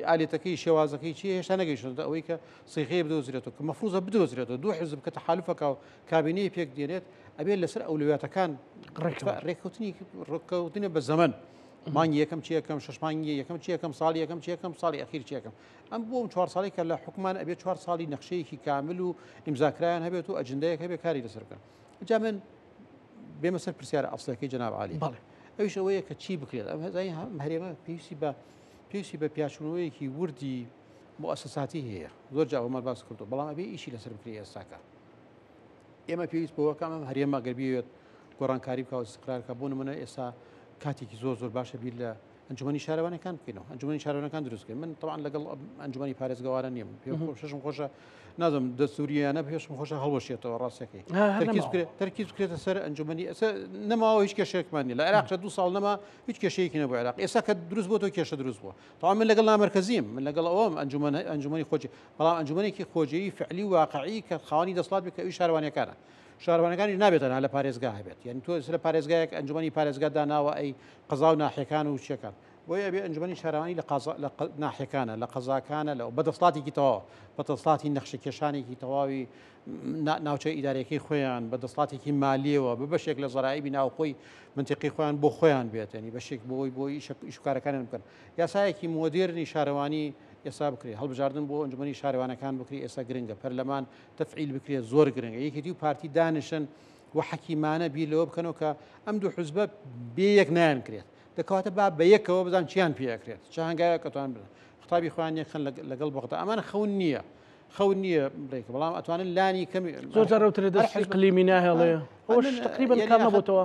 ئالێتەکەی شێوازەکەی چی هێشتا نەگەیشتە ئەوەی کە سیغەیە بدۆزرێتەوە کە مەفروضە بدۆزرێتەوە دوو حزب کە تەحالوفەکە و کابینەی پێک دێنێت ئەبێت لەسەر ئەولویاتەکان ڕێککەوتنی بە زەمن مانگی یەکەم چی یەکەم شش مانگی یەکەم چی یەکەم ساڵی یەکەم چی یەکەم ساڵی ئەخیر چی یەکەم ئەم بۆ 4 ساڵی کە لە حکومان ئەبێت 4 ساڵی نەخشەیەکی کامل و ئیمزاکرایان هەبێت و ئەجندەیەک هەبێت کاری لەسەر بکەن جا من بێمە سەر پرسیارە ئەفسەکەی جەناب عالی ئەویش ئەوەیە کە چی بکرێت ئەم هەزای هەرێمە پێویستی بە پیاشونەوەیەکی وردی مؤسساتی هەیە زۆر جاوەمە باس کردو بەڵام ئەبێ ئیشی لەسەر بکرێ ئێستاکە ئێمە پێویست بەوە کام ئەم هەرێمە گەربیێت گۆڕانکاری بکە و استقرارکە بۆ نمونە ئێستا کاتێکی زۆر باشە بیر لە ئەنجومەنی شارەوانەکان بکەینەوە ئەنجومەنی شارەوانەکان دروستکەین من طبعا لەگەڵ ئەنجومەنی پارێزگەوارە نیم پێشم خۆشە نازم دەستوریانە پێشم خۆشە هەڵوەشێتەوە ڕاستەکەی تەرکیز بکرێتە سەر ئەنجومەنی نەماوە هیچ کێشێکمانی لە عێراق 2 ساڵ نەما هیچ کێشەیەکی نەبوو عێراق ئێستا کە دروست بۆ تۆ کێشە دروست بووە طبعا من لەگەڵ نامەرکەزیم من لەگەڵ ئەوەم ئەنجومەنی خۆجی بەڵام ئەنجومەنێکی خۆجەیی فعلی واقعی کە خاوەنی دەسڵات بکە ئەوی شارەوانیەکانە شارەوانەکانی نابێتەنها لە پارێزگا هەبێت یعنی تۆ لە پارێزگایەک ئەنجومەنی پارێزگا داناوە ئەی قەزا و ناحیەکان و چیەکان بۆیە ئەبێ ئەنجومەنی شارەوانی لە ناحیەکانە لە قەزاکانە لە بەدەسڵاتێکی تەواو بەدەسڵاتی نەخشەکێشانێکی تەواوی ناوچە ئیدارەکەی خۆیان بەدەسڵاتێکی مالیەوە بە بەشێک لە زەرایبی ناوخۆی منتیقی خۆیان بۆ خۆیان بێتنی بەشێک بۆی ئیشکارەکانیان بکەن یاسایەکی مۆدرنی شارەوانی ئێسا بکرێت هەڵبژاردن بۆ ئەنجومەنی شارەوانەکان بکری ئێستا گرنگە پەرلەمان تەفعیل بکرێت زۆر گرنگە یەکێتی و پارتی دانیشن و حەکیمانە بیر لەوە بکەنەوە کە ئەم دوو حزبە بەیەک نایان کرێت دەکەواتە با بە یەکەوە بزان چیان پێکرێت چ هەنگایە کەتوان بن خطابی خۆیان یەکخن لەگەڵ بەغدا ئەمانە خەون نییە بڕێکە بەڵام ئەتوانن لانی کەمی زۆر جارەوترێت دەستی قلیمی ناهێڵەیە ئەوش تقریبا کام نەبووتەوە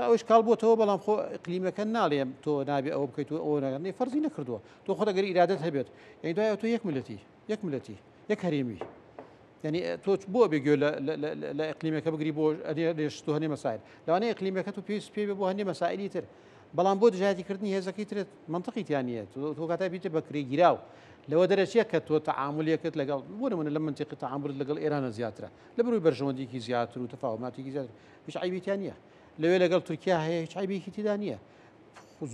ئەوش کاڵ بۆتەوە بەڵام خۆ قلیمەکە ناڵێم تۆ نابێ ئەوە بکەیت و ئەوە نەگەڕنی فەرزی نەکردووە تۆ خۆ دەگەری ئیرادەت هەبێت یعنی دوایە تۆ یەک ملەتی یەک هەرێمی يعني تۆ بۆ بێگوێ لە ئەقلیمەکە بگری بۆ لێشت و هەنێ مەسائل لەوانەیە ئەقلیمەکە و پێویست پێ بۆ هەندێ مەسائلی تر بەڵام بۆ دژایەتیکردنی هێزەکەی ترێت منطقیتیان نیە تۆ کاتا بیتە بەکرێ گیراو لەوە دەرەچیە کە تۆ تعاملەکەت لەگەڵ بۆ نمونە لە منطقی تعاملت لەگەڵ ئێرانە زیاترە لە بەروی بەرژەوەندێکی زیاتر و تەفاوماتێکی زیاتر هیچ عیبیتیان نییە لەوێ لەگەڵ تورکیا هەیە هیچ عیبێکی تێدا نییە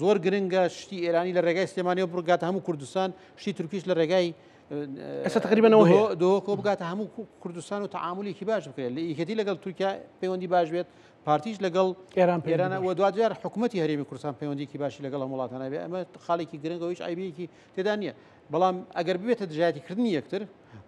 زۆر گرنگە شتی ئێرانی لە ڕێگای سلێمانیەوە بڕگاتە هەموو کوردستان شتی تورکیش لە ڕێگای ئێستا تقریبا دۆکۆ بگاتە هەموو کوردستان و تعاملێکی باش بکرێت لە یەکەتی لەگەڵ تورکیا پەیوەندی باش بێت پارتیش لەگەڵ ئێرانە و دوجار حکوومەتی هەرێمی کوردستان پەیوەندیکی باشی لەگەڵ وڵاتانە بێ ئەمە خاڵێکی گرنگە هیچ عیبەیەکی تێدا نییە بەڵام ئەگەر ببێتە دژایەتیکردنی یەکتر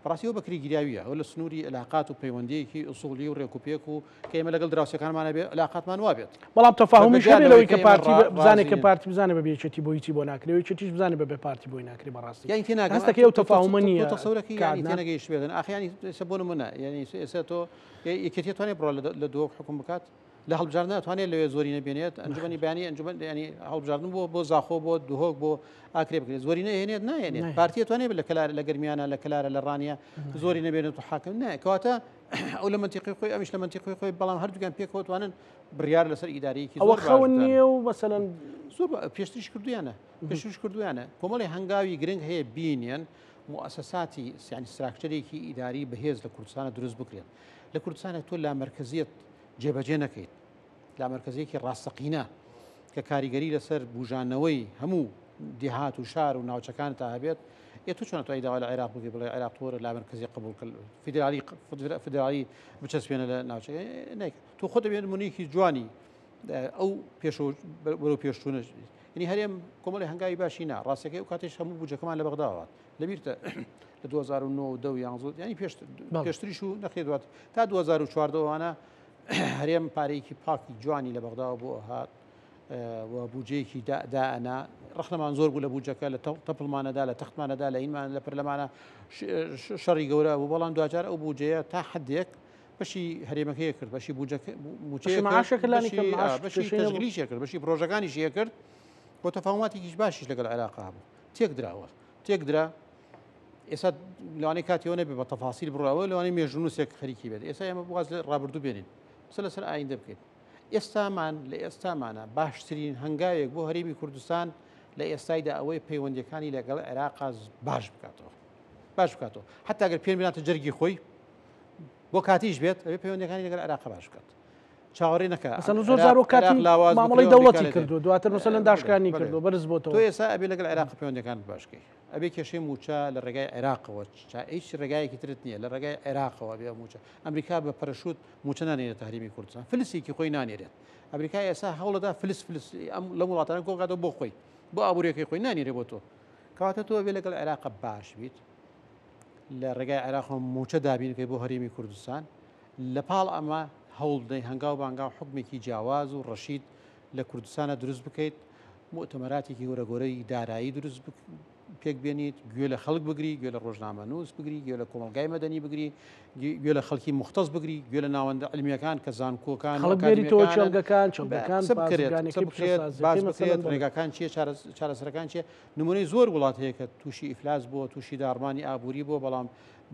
بەڕاستیەوە بەکری گیراویە ئەو لە سنووری علاقات و پەیوەندیەکی ئوسوڵی و ڕێکوپێک و کە ئێمە لەگەڵ دراوسەکانمانە بێ علاقاتمان وابێت بەڵام تەفاهمیش هەبێت لەوەی کە پارتی بزانێت کە پارتی بزانێت بە بێچەتی بۆ هیچی بۆ ناکرێت چەتیش بزانێت بە بێ پارتی بۆی ناکرێ بەڕاستی یعنی هەستەکە ئەو تەفاهمە نییە تەسەورەکەی یعنی تێنەگەیشت بێتن ئاخیانی ئێستا بۆ نمونە یعنی ئێستا تۆ یەکێتی توانێت بڕۆ لە دۆک حکوم بکات لە هەڵبژاردن ناتوانێت لەوێ زۆری نەبێنێت ئەنجومەنی بەیانی ئەنجومەن ینی هەڵبژاردن بۆ زاخۆ بۆ دوهۆک بۆ ئاکرێ بکرێت زۆری نەهێنێت نایێنێت پارتی توانێت لە کلار لە گرمیانە لە کلارە لە ڕانیە زۆری نەبێنێت و حاکم نایە کەواتە ئەو لە منتیقی خۆی ئەمیش لە منتیقی خۆی بەڵام هەردووکیان پێکەوە توانن بڕیار لەسەر ئیدارەیەکی ئەوە خەون نییە و مەسەلەن زۆر پێشتریش کردویانە کۆمەڵی هەنگاوی گرنگ هەیە بینێن مؤسساتی ینی ستراکچەرێکی ئیداری بەهێز لە کوردستانە دروست بکرێت لە کوردستانە تۆ لا مرکزیت جێبەجێ نەکەیت لا مرکزیەکی ڕاستەقینە کە کاریگەری لەسەر بژانەوەی هەموو دیهات و شار و ناوچەکان تا هەبێت تو چۆن توانای داوا لە عێراق بگی بڵێ عێراق تۆرە لا مرکزی قبول کرد فیدرالی بچەسپێنە لە ناوچەکە تۆ خۆ دەبێت نمونەیەکی جوانی ئەو بەرەو پێشچوونە ینی هەرێم کۆمەڵی هەنگاوی باشی نا ڕاستەکەی و کاتێش هەموو بوجەکەمان لە بەغداوات لەبیرتە لە 2009 یانزۆ ینی پێشتریش و نەخێدوات تا 2014وانە هەرێم پارەیەکی پاکی جوانی لە بەغداوە بۆ هات و بوجەیەکی دائنا ڕخنەمان زۆر بوو لە بوجەکە لە تەپڵمانەدا لە تەختمانەدا لە ئینمان لە پەرلەمانە شەڕی گەورە بوو بەڵام دوجار ئەو بوجەیە تا حدێک بەشی هەرێمەکەیە کرد بەشی بەشی تەشغیلیشە کرد بەشی پرۆژەکانیشیە کرد بۆ تەفاوماتێکیش باشیش لەگەڵ عێراقا بوو تێک درا ئێستا لەوانەیە کاتیەوە نەبێ بە تەفاسیل بڕاوە لەوانەیە مێژونوسێک خەریکی بێت ئێستا ئێمە بواز لە ڕابردوو بێنین لەسەر ئایندە بکەیت ئێستامان لە ئێستامانە باشترین هەنگاوێک بۆ هەرێمی کوردستان لە ئێستایدا ئەوەی پەیوەندیەکانی لەگەڵ عێراقا باش بکاتەوە حتا ئەگەر پێم بێناتە جەرگی خۆی بۆ کاتیش بێت ئەوێ پەیوەندیەکانی لەگەڵ عێراقا باش بکات چاوەڕێ نەکە زۆر زارۆ کاتی مامەڵەی دەوڵەتی کردو دواتر مەسەلەن داشکانی کردو بەرز بۆتەوە تۆ ئێستا ئەبێ لەگەڵ عێراق پەیوەندیەکان باشکەی ئەبێ کێشەی موچە لە ڕێگای عێراقەوە هیچ ڕێگایەکی ترت نییە لە ڕێگای عێراقەوە بێ موچە ئەمریکا بە پەرەشوت موچە نانێرێتە هەرێمی کوردستان فلسێکی خۆی نانێرێت ئەمریکای ئێستا هەوڵەدا فلس لە وڵاتانە کۆکاتەوە بۆ خۆی بۆ ئابوووریەکەی خۆی نانێرێ بۆ تۆ کەواتە تۆ بێ لەگەڵ عێراق باش بیت لە ڕێگای عێراق موچە دابینەکەی بۆ هەرێمی کوردستان لە پاڵ ئەمە هەوڵ دەی هەنگاو بانگا حکمێکی جیاواز و ڕەشید لە کوردستانە دروست بکەیت مؤتەمەراتێکی گەورەی دارایی دروست پێک بێنیت گوێ لە خەڵک بگری گوێ لە ڕۆژنامە نووس بگری گوێ لە کۆمەلگای مەدەنی بگری گوێ لە خەڵکی مختص بگری گوێ لە ناوەندە علمیەکان کە زانکۆکان بکرێت ڕێگاکان چیە چارەسەرەکان چیە نمونەی زۆر وڵات هەیە کە تووشی ئیفلاس بووە تووشی داڕمانی ئابووری بۆ بەڵام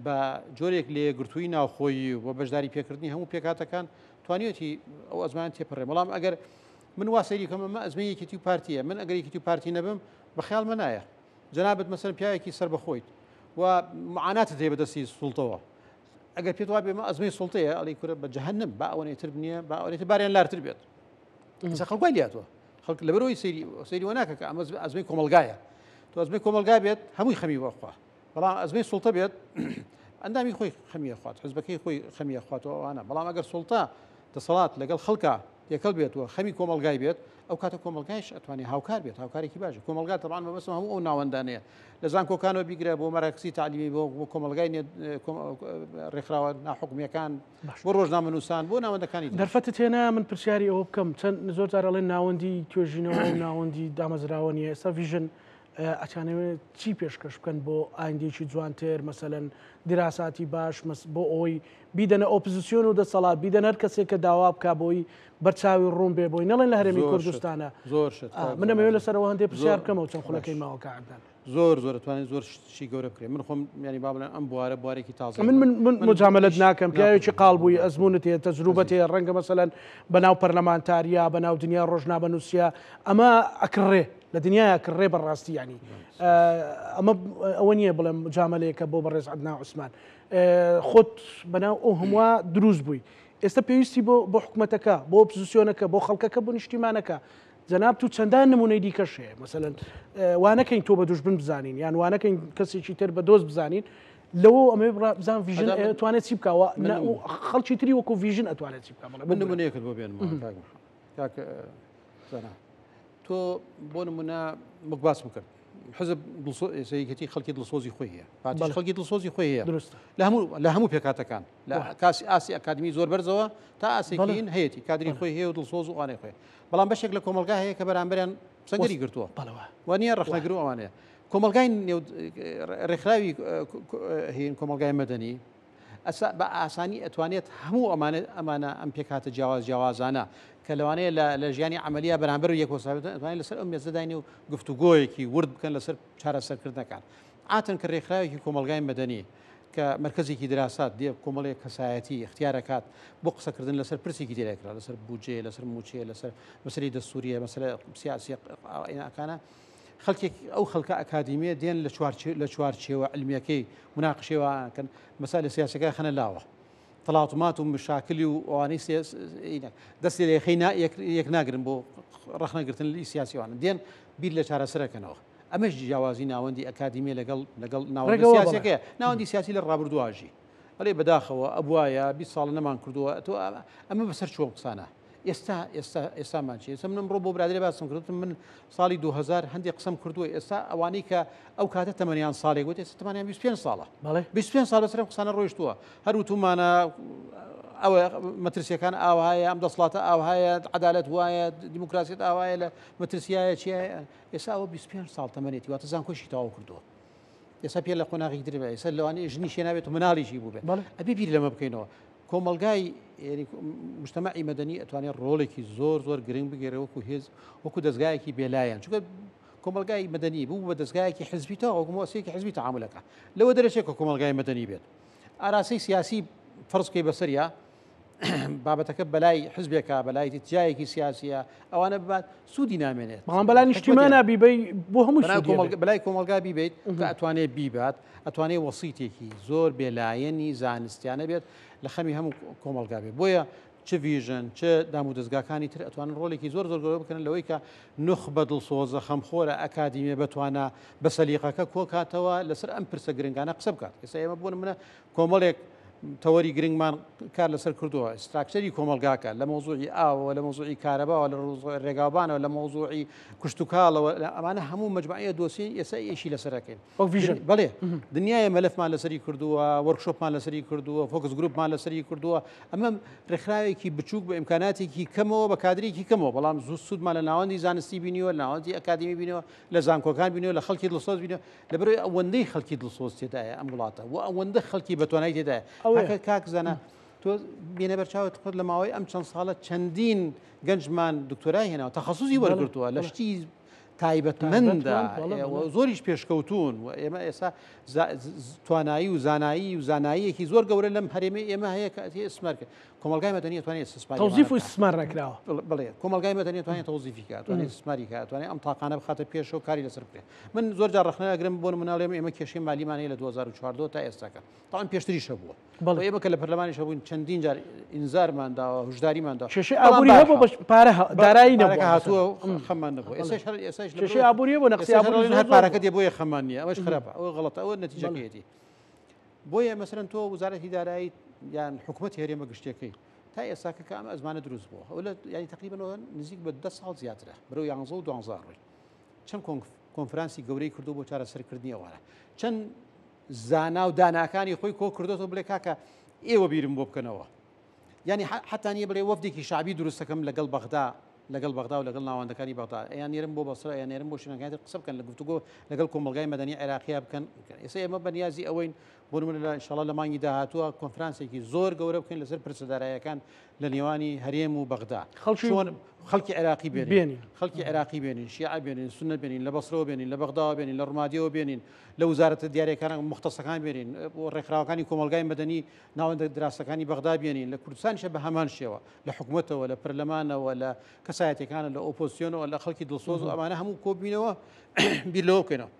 بە جۆرێک لێگرتووی ناوخۆیی و بەشداری پێکردنی هەموو پێکاتەکان توانیەتی ئەو ئەزمان تێپەڕێ بەڵام ئەگەر من واسەیری کەمەمە ئەزمەیەکی و پارتیە من ئەگەر یەکێتی و پارتی نەبم بەخیاڵمە نایە جنابەت مەسەن پیاوێکی سەر بەخۆیت و معاناتت هەیە بەدەستی سوڵتەوە ئەگەر پێت وا بێمە ئەزمەی سوڵتەیە ئەڵی کورە بە جەهەنم با ئەوەنێتر بنیە با ئەوەنێتر باریان لارتر بێت خەڵکوای لاتوە خەڵک لەبەرەوەی سەیری وەناکە کە ئەمە ئەزمەی کۆمەلگایە تۆ ئەزمەی کۆمەلگا بێت هەمووی خەمی بەخوا بەڵام ئەزمەی سوڵتە بێت ئەندامی خۆی خەمیە خوات حزبەکەی خۆی خەمیە خواتەوە ئەوانە بەڵام ئەگەر سوڵتە دەسەڵات لەگەڵ خەڵکە یەکەڵ بێتەوە خەمی کۆمەلگای بێت ئەو کاتە کۆمەلگایش ئەتوانێت هاوکار بێت هاوکارێکی باشە کۆمەلگا تەبعاً بەبەستەوە هەموو ئەو ناوەندانەیە لە زانکۆکانەوە بیگرە بۆ مەراکسی تعلیمی بۆ کۆمەلگای ڕێکخراوە ناحوکمیەکان بۆ ڕۆژنامەنووسان بۆ ناوەندەکانی دەرفەتت هێنا من پرسیاری ئەوە بکەم چەند زۆر جار ئەڵێن ناوەندی توێژینەوە و ناوەندی دامەزراوە نیە ئێستا ڤیژن ئەتوانێت چی پێشکەش بکەن بۆ ئایندێکی جوانتر مەسەلەن دیراساتی باش بۆ ئەوەی بیدەنە ئۆپۆزیسیۆن و دەسەڵات بیدەن هەر کەسێک کە داوا بکە بۆی بەرچاوی ڕوون بێ بۆی نەڵێن لە هەرێمی کوردستانە زۆر من ئەمەوێت لەسەرەوە هەندێک پرسیار بکەمەوە چەند خولەکەی ماوە کەعبدان زۆر توانێت زۆر شی گەورە بکرێت من خۆم ینی با بڵێن ئەم بوارە بوارێکی تازە من مجاملت ناکەم پیاوێکی قاڵبووی ئەزمونت هەیە تەجروبەت هەیە ڕەنگە مەسەلەن بەناو پەرلەمانتاریا بەناو دنیا ڕۆژنامەنووسیا ئەمە ئەکڕێ لە دنیای کڕێ بەڕاستی ینی ئەمە ئەوە نییە بڵێم مجاملەیەکە بۆ بەڕێز عەدنان عوسمان خۆت بەناو ئەو هەمووە دروست بووی ئێستا پێویستی بۆ حکوومەتەکە بۆ ئۆپۆزیسیۆنەکە بۆ خەڵکەکە بۆ نیشتیمانەکە جەناب تو چەندان نمونەی دیکەش هەیە مەسەلەن وانەکەین تۆ بە دوژبن بزانین یان وانەکەین کەسێکی تر بە دۆست بزانین لەوە ئەمە بزان ڤیژن ئەتوانێت چی بکەوە خەڵکی تری وەکو ڤیژن ئەتوانێت چی بکە من نمونەیەکت بۆ بێنم کاکە زەنا تۆ بۆ نمونە وەک باسم کرد حزب سەیەکەتی خەڵکی دڵسۆزی خۆی هەیە خەڵکی دڵسۆزی خۆی هەیە لە هەموو پێکاتەکان لە کاسی ئاسی ئەکادمی زۆر بەرزەوە تا ئاسێکین هەیەی کادری خۆی هەیە و دڵسۆز و ئەوانەی خۆی بەڵام بەشێک لە کۆمەلگا هەیە کە بەرامبەریان سەنگەری گرتووە وانە ڕەخنەگر و ئەوانەیە کۆمەلگای ڕێکخراوی هین کۆمەلگای مەدەنی بە ئاسانی ئەتوانێت هەموو ئەمانە ئەم پێکاتە جیاوازانە کە لەوانەیە لە ژیانی عملیە بەرامبەر و یەکۆساوێتوانێت لەسەر ئەو مێزەداینی و گفتوگۆیەکی ورد بکەن لەسەر چارەسەرکردنەکان ئاتن کە ڕێکخراوێکی کۆمەلگای مەدەنی کە مرکزێکی دراسات دێ کۆمەڵێک کەسایەتی اختیارەکات بۆ قسەکردن لەسەر پرسێکی دیێکرا لەسەر بودجێ لەسەر موچێ لەسەر مەسەری دەستوریە مەسەلە سیاسی ئیناکانە خەڵکێک ئەو خەڵکە ئەکادیمیە دێن لە چوارچێوە علمیەکەی مناقشێوەکەن مەسا لە سیاسەکە خەنە لاوە تەڵاتومات و مشاکلی و ئەوانەی دەستی لە یەک ناگرن بۆ ڕەخنەگرتن لی سیاسیوانە دێن بیر لە چارەسەرەکەنەوە ئەمەش جیاوازی ناوەندی ئەکادیمیە لەگەڵ ناوەندی سیاسەکەیە ناوەندی سیاسی لە ڕابردوواژی بەڵێ بەداخەوە ئەبوایە 20 ساڵ نەمان کردووە تۆ ئەمە بەسەر چۆن قسانە ئێستامان چی ئێستا من ڕۆ بۆ برادێ باسم کردم من ساڵی 2000 هەندێک قسەم کردووە ئێستا ئەوانەی کە ئەو کاتە تەمەنیان ساڵێک گوت ئێستا تەمەنیان 25 ساڵە 25 ساڵ لەسەر قسانە ڕۆیشتووە هەر وتومانە ئەوە مەترسیەکان ئاوهایە ئەم دەسڵاتە ئاوهایە عەدالەت وایە دیموکراسیت ئاوایە لە مەترسیایە چیە ئێستا ئەوە 25 ساڵ تەمەنێتی واتە زانکۆشی تەواو کردووە ئێستا پێ لە قۆناغی درێ ئێستا لەوانەیە ژنی شێنابێت و مناڵیشی بوو بێت ئەبێ بیر لەمە بکەینەوە کۆمەلگای مجتەمەعی مەدەنی ئەتوانێت ڕۆڵێکی زۆر گرنگ بگێرە وەکو دەستگایەکی بێلایەن چونکە کۆمەلگای مەدەنی بوو بە دەستگایەکی حزبیتەوە وەکو مؤسسەیەکی حزبی تەعاملەکە لەوە دەرەچێت کە کۆمەلگای مەدەنی بێت ئاراسی سیاسی فەرزکەی بەسەریە بابەتەکە بەلای حزبێکە بەلای تجایەکی سیاسیە ئەوانە ببات سوودی نامێنێت بەڵام بەلای نیشتیمانە بیبەی بۆ هەموو بەلای کۆمەلگا بیبیت کە ئەتوانێت بیبات ئەتوانێت وەسیتێکی زۆر بێلایەنی زانستیانە بێت لە خەمی هەموو کۆمەلگا بێت بۆیە چ ڤیژن چ دام و دەستگاکانی تر ئەتوانن ڕۆڵێکی زۆر گەورە بکەن لەوەی کە نخ بە دڵسۆزە خەمخۆرە ئەکادیمیە بتوانە بە سەلیقەکە کۆکاتەوە لەسەر ئەم پرسە گرنگانە قسە بکات ئێستا ئێمە بۆ منە کۆمەڵێک تەوەری گرنگمان کار لەسەر کردووە استراکچەری کۆمەلگاکە لە مۆزوعی ئاوە لە مۆزوعی کارەباوە لە ڕێگاوبانەوە لە مۆزوعی کوشت و کاڵەوە ئەمانە هەموو مەجموعەیە دۆسی ئێستا ئێشی لەسەرەکەین بەڵێ دنیای مەلەفمان لەسەری کردووە وەرکشۆپمان لەسەری کردووە فۆکس گروپمان لەسەری کردووە ئەمە ڕێکخراوێکی بچووک بە ئیمکاناتێکی کەمەوە بە کادرێکی کەمەوە بەڵام زوو سوودمان لە ناوەندی زانستی بینیوە لە ناوەندی ئەکادمی بینەوە لە زانکۆکان بینەوە لە خەڵکی دڵسۆز بینەوە لەبەرەوەی ئەوەندەی خەڵکی دڵسۆز تێدایە ئەم وڵاتە و ئەوەندە خەڵکی بەتوانای تێدایە کاک زەنە تۆ بێنە بەرچاوت خۆت لە ماوەی ئەم چەند ساڵە چەندین گەنجمان دکتۆرای هێناوە تەخەسوسی وەرگرتووە لە شتی تایبەتمەندە زۆریش پێشکەوتون و ئێمە ئێستا توانایی و زاناییەکی زۆر گەورە لەم هەرێمە ئێمە هەیە کە ئەسمەرکە کۆمەلگای مەدەنی توانێت استثماری تەوزیف و استثمار نەکراوە بڵێ کۆمەلگای مەدەنی توانێت تەوزیفی کات توانێت استثماری کات توانێت ئەم تاقانە بخاتە پێش و کاری لەسەر بکرێت من زۆر جار ڕخنەگرم بۆ مناڵێم ئێمە کێشەی مالیمانەیە لە 2014 تا ئێستاکە تاوان پێشتریشە بووە ئێمە کە لە پەرلەمانیش بووین چەندین جار ئینزارمانداوە هوشداریماندا کێشەی ئابووری هەبوو بە پارە دارایی نەبوو هاتووە خەمان نەبوو ئێستاش کێشەی ئابووری بۆ نەقسی ئابووری هەر پارەکە دێ بۆیە خەمان نییە ئەوەش خراپە ئەوە غەڵەتە ئەوە نەتیجەکەیەتی بۆیە مەسەرەن تۆ وزارەتی دارایی یان حکوومەتی هەرێمە گشتەکەی تا ئێستاکە کە ئەمە ئەزمانە دروست بووە ئەو لە ینی تقریبەنەوە نزیک بە 10 ساڵ زیاترە بەرەو 11 و 12 ڕۆی چەند کۆنفرانسی گەورەی کردو بۆ چارەسەرکردنی ئەوانە چەند زانا و داناکانی خۆی کۆ کردوەوە بڵێ کاکە ئێوە بیرم بۆ بکەنەوە ینی حتانیە بڵێ وەفدێکی شعبی دروستەکەم لەگەڵ بەغدا و لەگەڵ ناوەندەکانی بەغدا ئەیان نێرم بۆ بەسرە یان نێرم بۆ شوێنەکانی قسە بکەن لە گفتوگۆ لەگەڵ کۆمەلگای مەدەنی عێراقیا بکەن ئێستا ئێمە بەنیازی ئەوەین بۆ نمونە لە ئینشاڵڵا لە مانگی داهاتووە کۆنفرانسێکی زۆر گەورە بکەین لەسەر پرسەداراییەکان لە نێوانی هەرێم و بەغدا خەڵکی عێراقی بێنین خەڵکی عێراقی بێنین شیعە بێنین سونە بێنین لە بەسرەوە بێنین لە بەغداوە بێنین لە ڕمادیەوە بێنین لە وزارەتە دیارەکان مختصەکان بێنین بۆ ڕێکخراوەکانی کۆمەلگای مەدەنی ناوەندە دراستەکانی بەغدا بێنین لە کوردستانیشە بە هەمان شێوە لە حکوومەتەوە لە پەرلەمانەوە لە کەسایەتەکانە لە ئۆپۆزیسیۆنەوە لە خەڵکی دڵسۆز و ئەمانە هەموو کۆبینەوە بیر لەوە بکەینەوە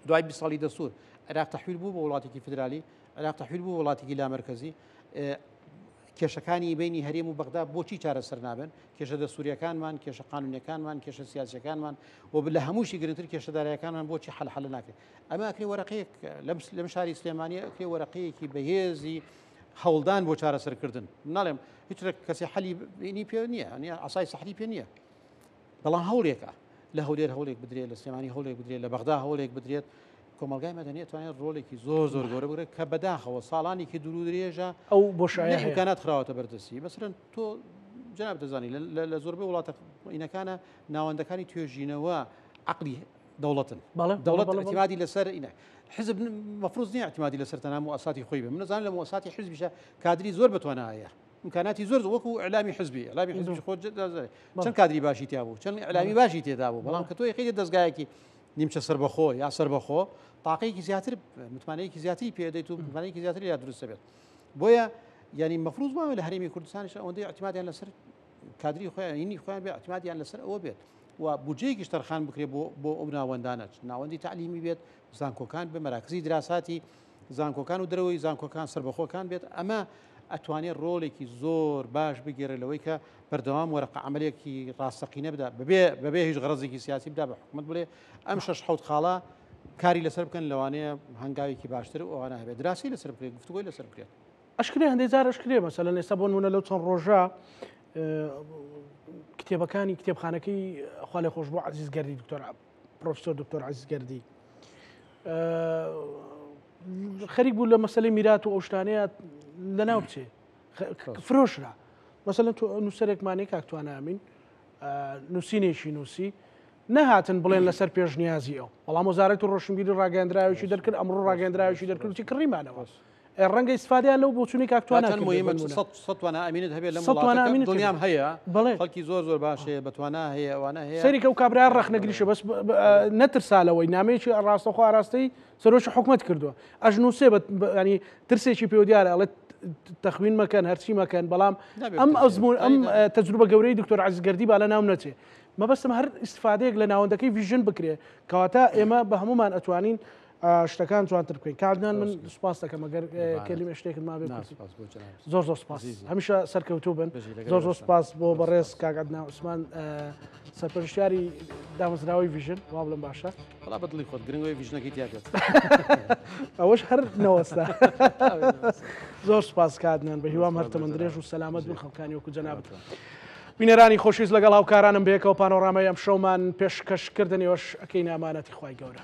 دوای 20 ساڵی دەسوور عێراق تەحویل بوو بە وڵاتێکی فدرالی عێراق تەحویل بوو وڵاتێکی لامەرکەزی کێشەکانی بینی هەرێم و بەغدا بۆچی چارەسەر نابن کێشە دەسووریەکانمان کێشە قانونیەکانمان کێشە سیاسەکانمان و لە هەمووشی گرنگتر کێشەدارایەکانمان بۆچی حەل ناکرێت ئەمە ئەکرێ وەرەقەیەک لەم شاری سلێمانیە ئەکرێ وەرەقەیەکی بەهێزی هەوڵدان بۆ چارەسەرکردن ناڵێم هیچ کەسی حەلی پێ نییە ئەنی ئاسای سەحری پێ نییە بەڵام هەوڵێکە لە هەولێک بدرێت لە سلێمانی هەولێک بدرێت لە بەغدا هەولێک بدرێت کۆمەلگای مەدەنی توانێت ڕۆڵێکی زۆر گەورە بگرێت کە بەداخەوە ساڵانێکی دوور و درێژە ئەو بۆشایە ئیمکانات خراوەتە بەردەستی مەسەرەن تۆ جەناب دەزانی لە زۆربەی وڵاتەکانە ناوەندەکانی توێژینەوە عەقلی دەوڵەتن دەوڵەت اعتیمادی لەسەر ئینە حزب مەفروض نییە اعتیمادی لەسەر تەنها موسساتی خۆی بێ من نەزانم لە موسساتی حزبیشە کادری زۆر بەتوانایە امکاناتی زۆر وەکو ئەعلامی حزبی خۆت چەند کادری باشی تیا بوو چەند ئەعلامی باشی تێدا بوو بەڵام کە تۆ یەکەی دەستگایەکی نیمچە سەربەخۆ یا سەربەخۆ تاقەیەکی زیاتر متمانەیەکی زیاتری پێدەیت و متمانەیەکی زیاتری یا دروستە بێت بۆیە ینی مەفروض وایە لە هەرێمی کوردستانیش ئەوەندەی اعتیمادیان لەسەر کادری خۆیان هینی خۆیان بێ اعتیمادیان لەسەر ئەوە بێت و بودجەیەکیش تەرخان بکرێت بۆ ئەو ناوەندانە ناوەندی تعلیمی بێت زانکۆکان بە مەراکزی دراساتی زانکۆکان و درەوەی زانکۆکان سەربەخۆکان بێت ئەمە ئەتوانێت ڕۆڵێکی زۆر باش بگێڕێ لەوەی کە بەردەوام وەرەقە عملێکی ڕاستەقینە بدا بەبێ هیچ غەرەزێکی سیاسی بدا بە حکوومەت بڵێ ئەم 6 خاڵە کاری لەسەر بکەن لەوانەیە هەنگاوێکی باشتر و ئەوانە هەبێت دراسی لەسەر بکرێت گفتوگۆی لەسەر بکرێت ئەشکرێ هەندێک جار ئەشکرێ مەسەلەن ئێستا بۆ نمونە لەو چەند ڕۆژە کتێبەکانی کتێبخانەکەی خوا لێ خۆش بۆ عەزیزگەردی پرۆفیسۆر دکتۆر عەزیزگەردی خەریک بوو لە مەسەلەی میرات و ئەو شتانەیە لەناو بچێ فرۆشرا مەسەلەن نووسەرێکمانەی کاکتوانە ئەمین نووسینێکی نووسی نەهاتن بڵێن لەسەر پێشنیازی ئەو بەڵام وەزارەتی ڕۆشنبیری ڕاگەاندراوێکی دەرکرد ئەمڕۆ ڕاگەاندراوێکی دەرکرد وتی کڕیمانەوە ڕەنگە ئیسفادیان لەو بۆچوونی کاکتوانە توانە ئەمینت هەبێت لە وڵاتەکە دڵنیام هەیە خەڵکی زۆر باشەیە بەتوانە هەیە ئەوانە هەیە سەریکە و کابرای ڕەخنەگریشە بەس نەترسالەوەی نامەیەکی ڕاستەخوا ڕاستەی سەرۆکی حکوومەت کردووە ئەژ نووسێ ینی ترسێکی پێ دیارە ئەڵێت تەخوین مەکەن هەرچی مەکەن بەڵام ئەم تەجروبە گەورەی دکتۆر عەزیزگەردی با لە ناو نەچێ مەبەستم هەر ئیسفادەیەک لە ناوەندەکەی ڤیژن بکرێ کەواتە ئێمە بە هەمومان ئەتوانین شتەکان جوانتر بکەین کاردان من سوپاس دەکەم ئەگەر کەلیمە شتێکت ما بێ زۆر سوپاس هەمیشە سەرکەوتوو بن زۆر سوپاس بۆ بەڕێز کاک عەدنان عوسمان سەرپەرشتیاری دامەزراوەی ڤیژن وا بڵێم باشە بەڵا بەدڵی خۆت گرنگەوەی ڤیژنەکەی تیا بێت ئەوەش هەر نەوەستا زۆر سوپاس کاردنان بە هیوام هەر تەمەندرێژ و سەلامەت بن خەڵکانی وەکو جەنابەت بینەرانی خۆشویست لەگەڵ هاوکارانم بەیەکەوە پانۆڕامەی ئەم شەومان پێشکەشکردنیەوەش ئەکەی نامانەتی خوای گەورە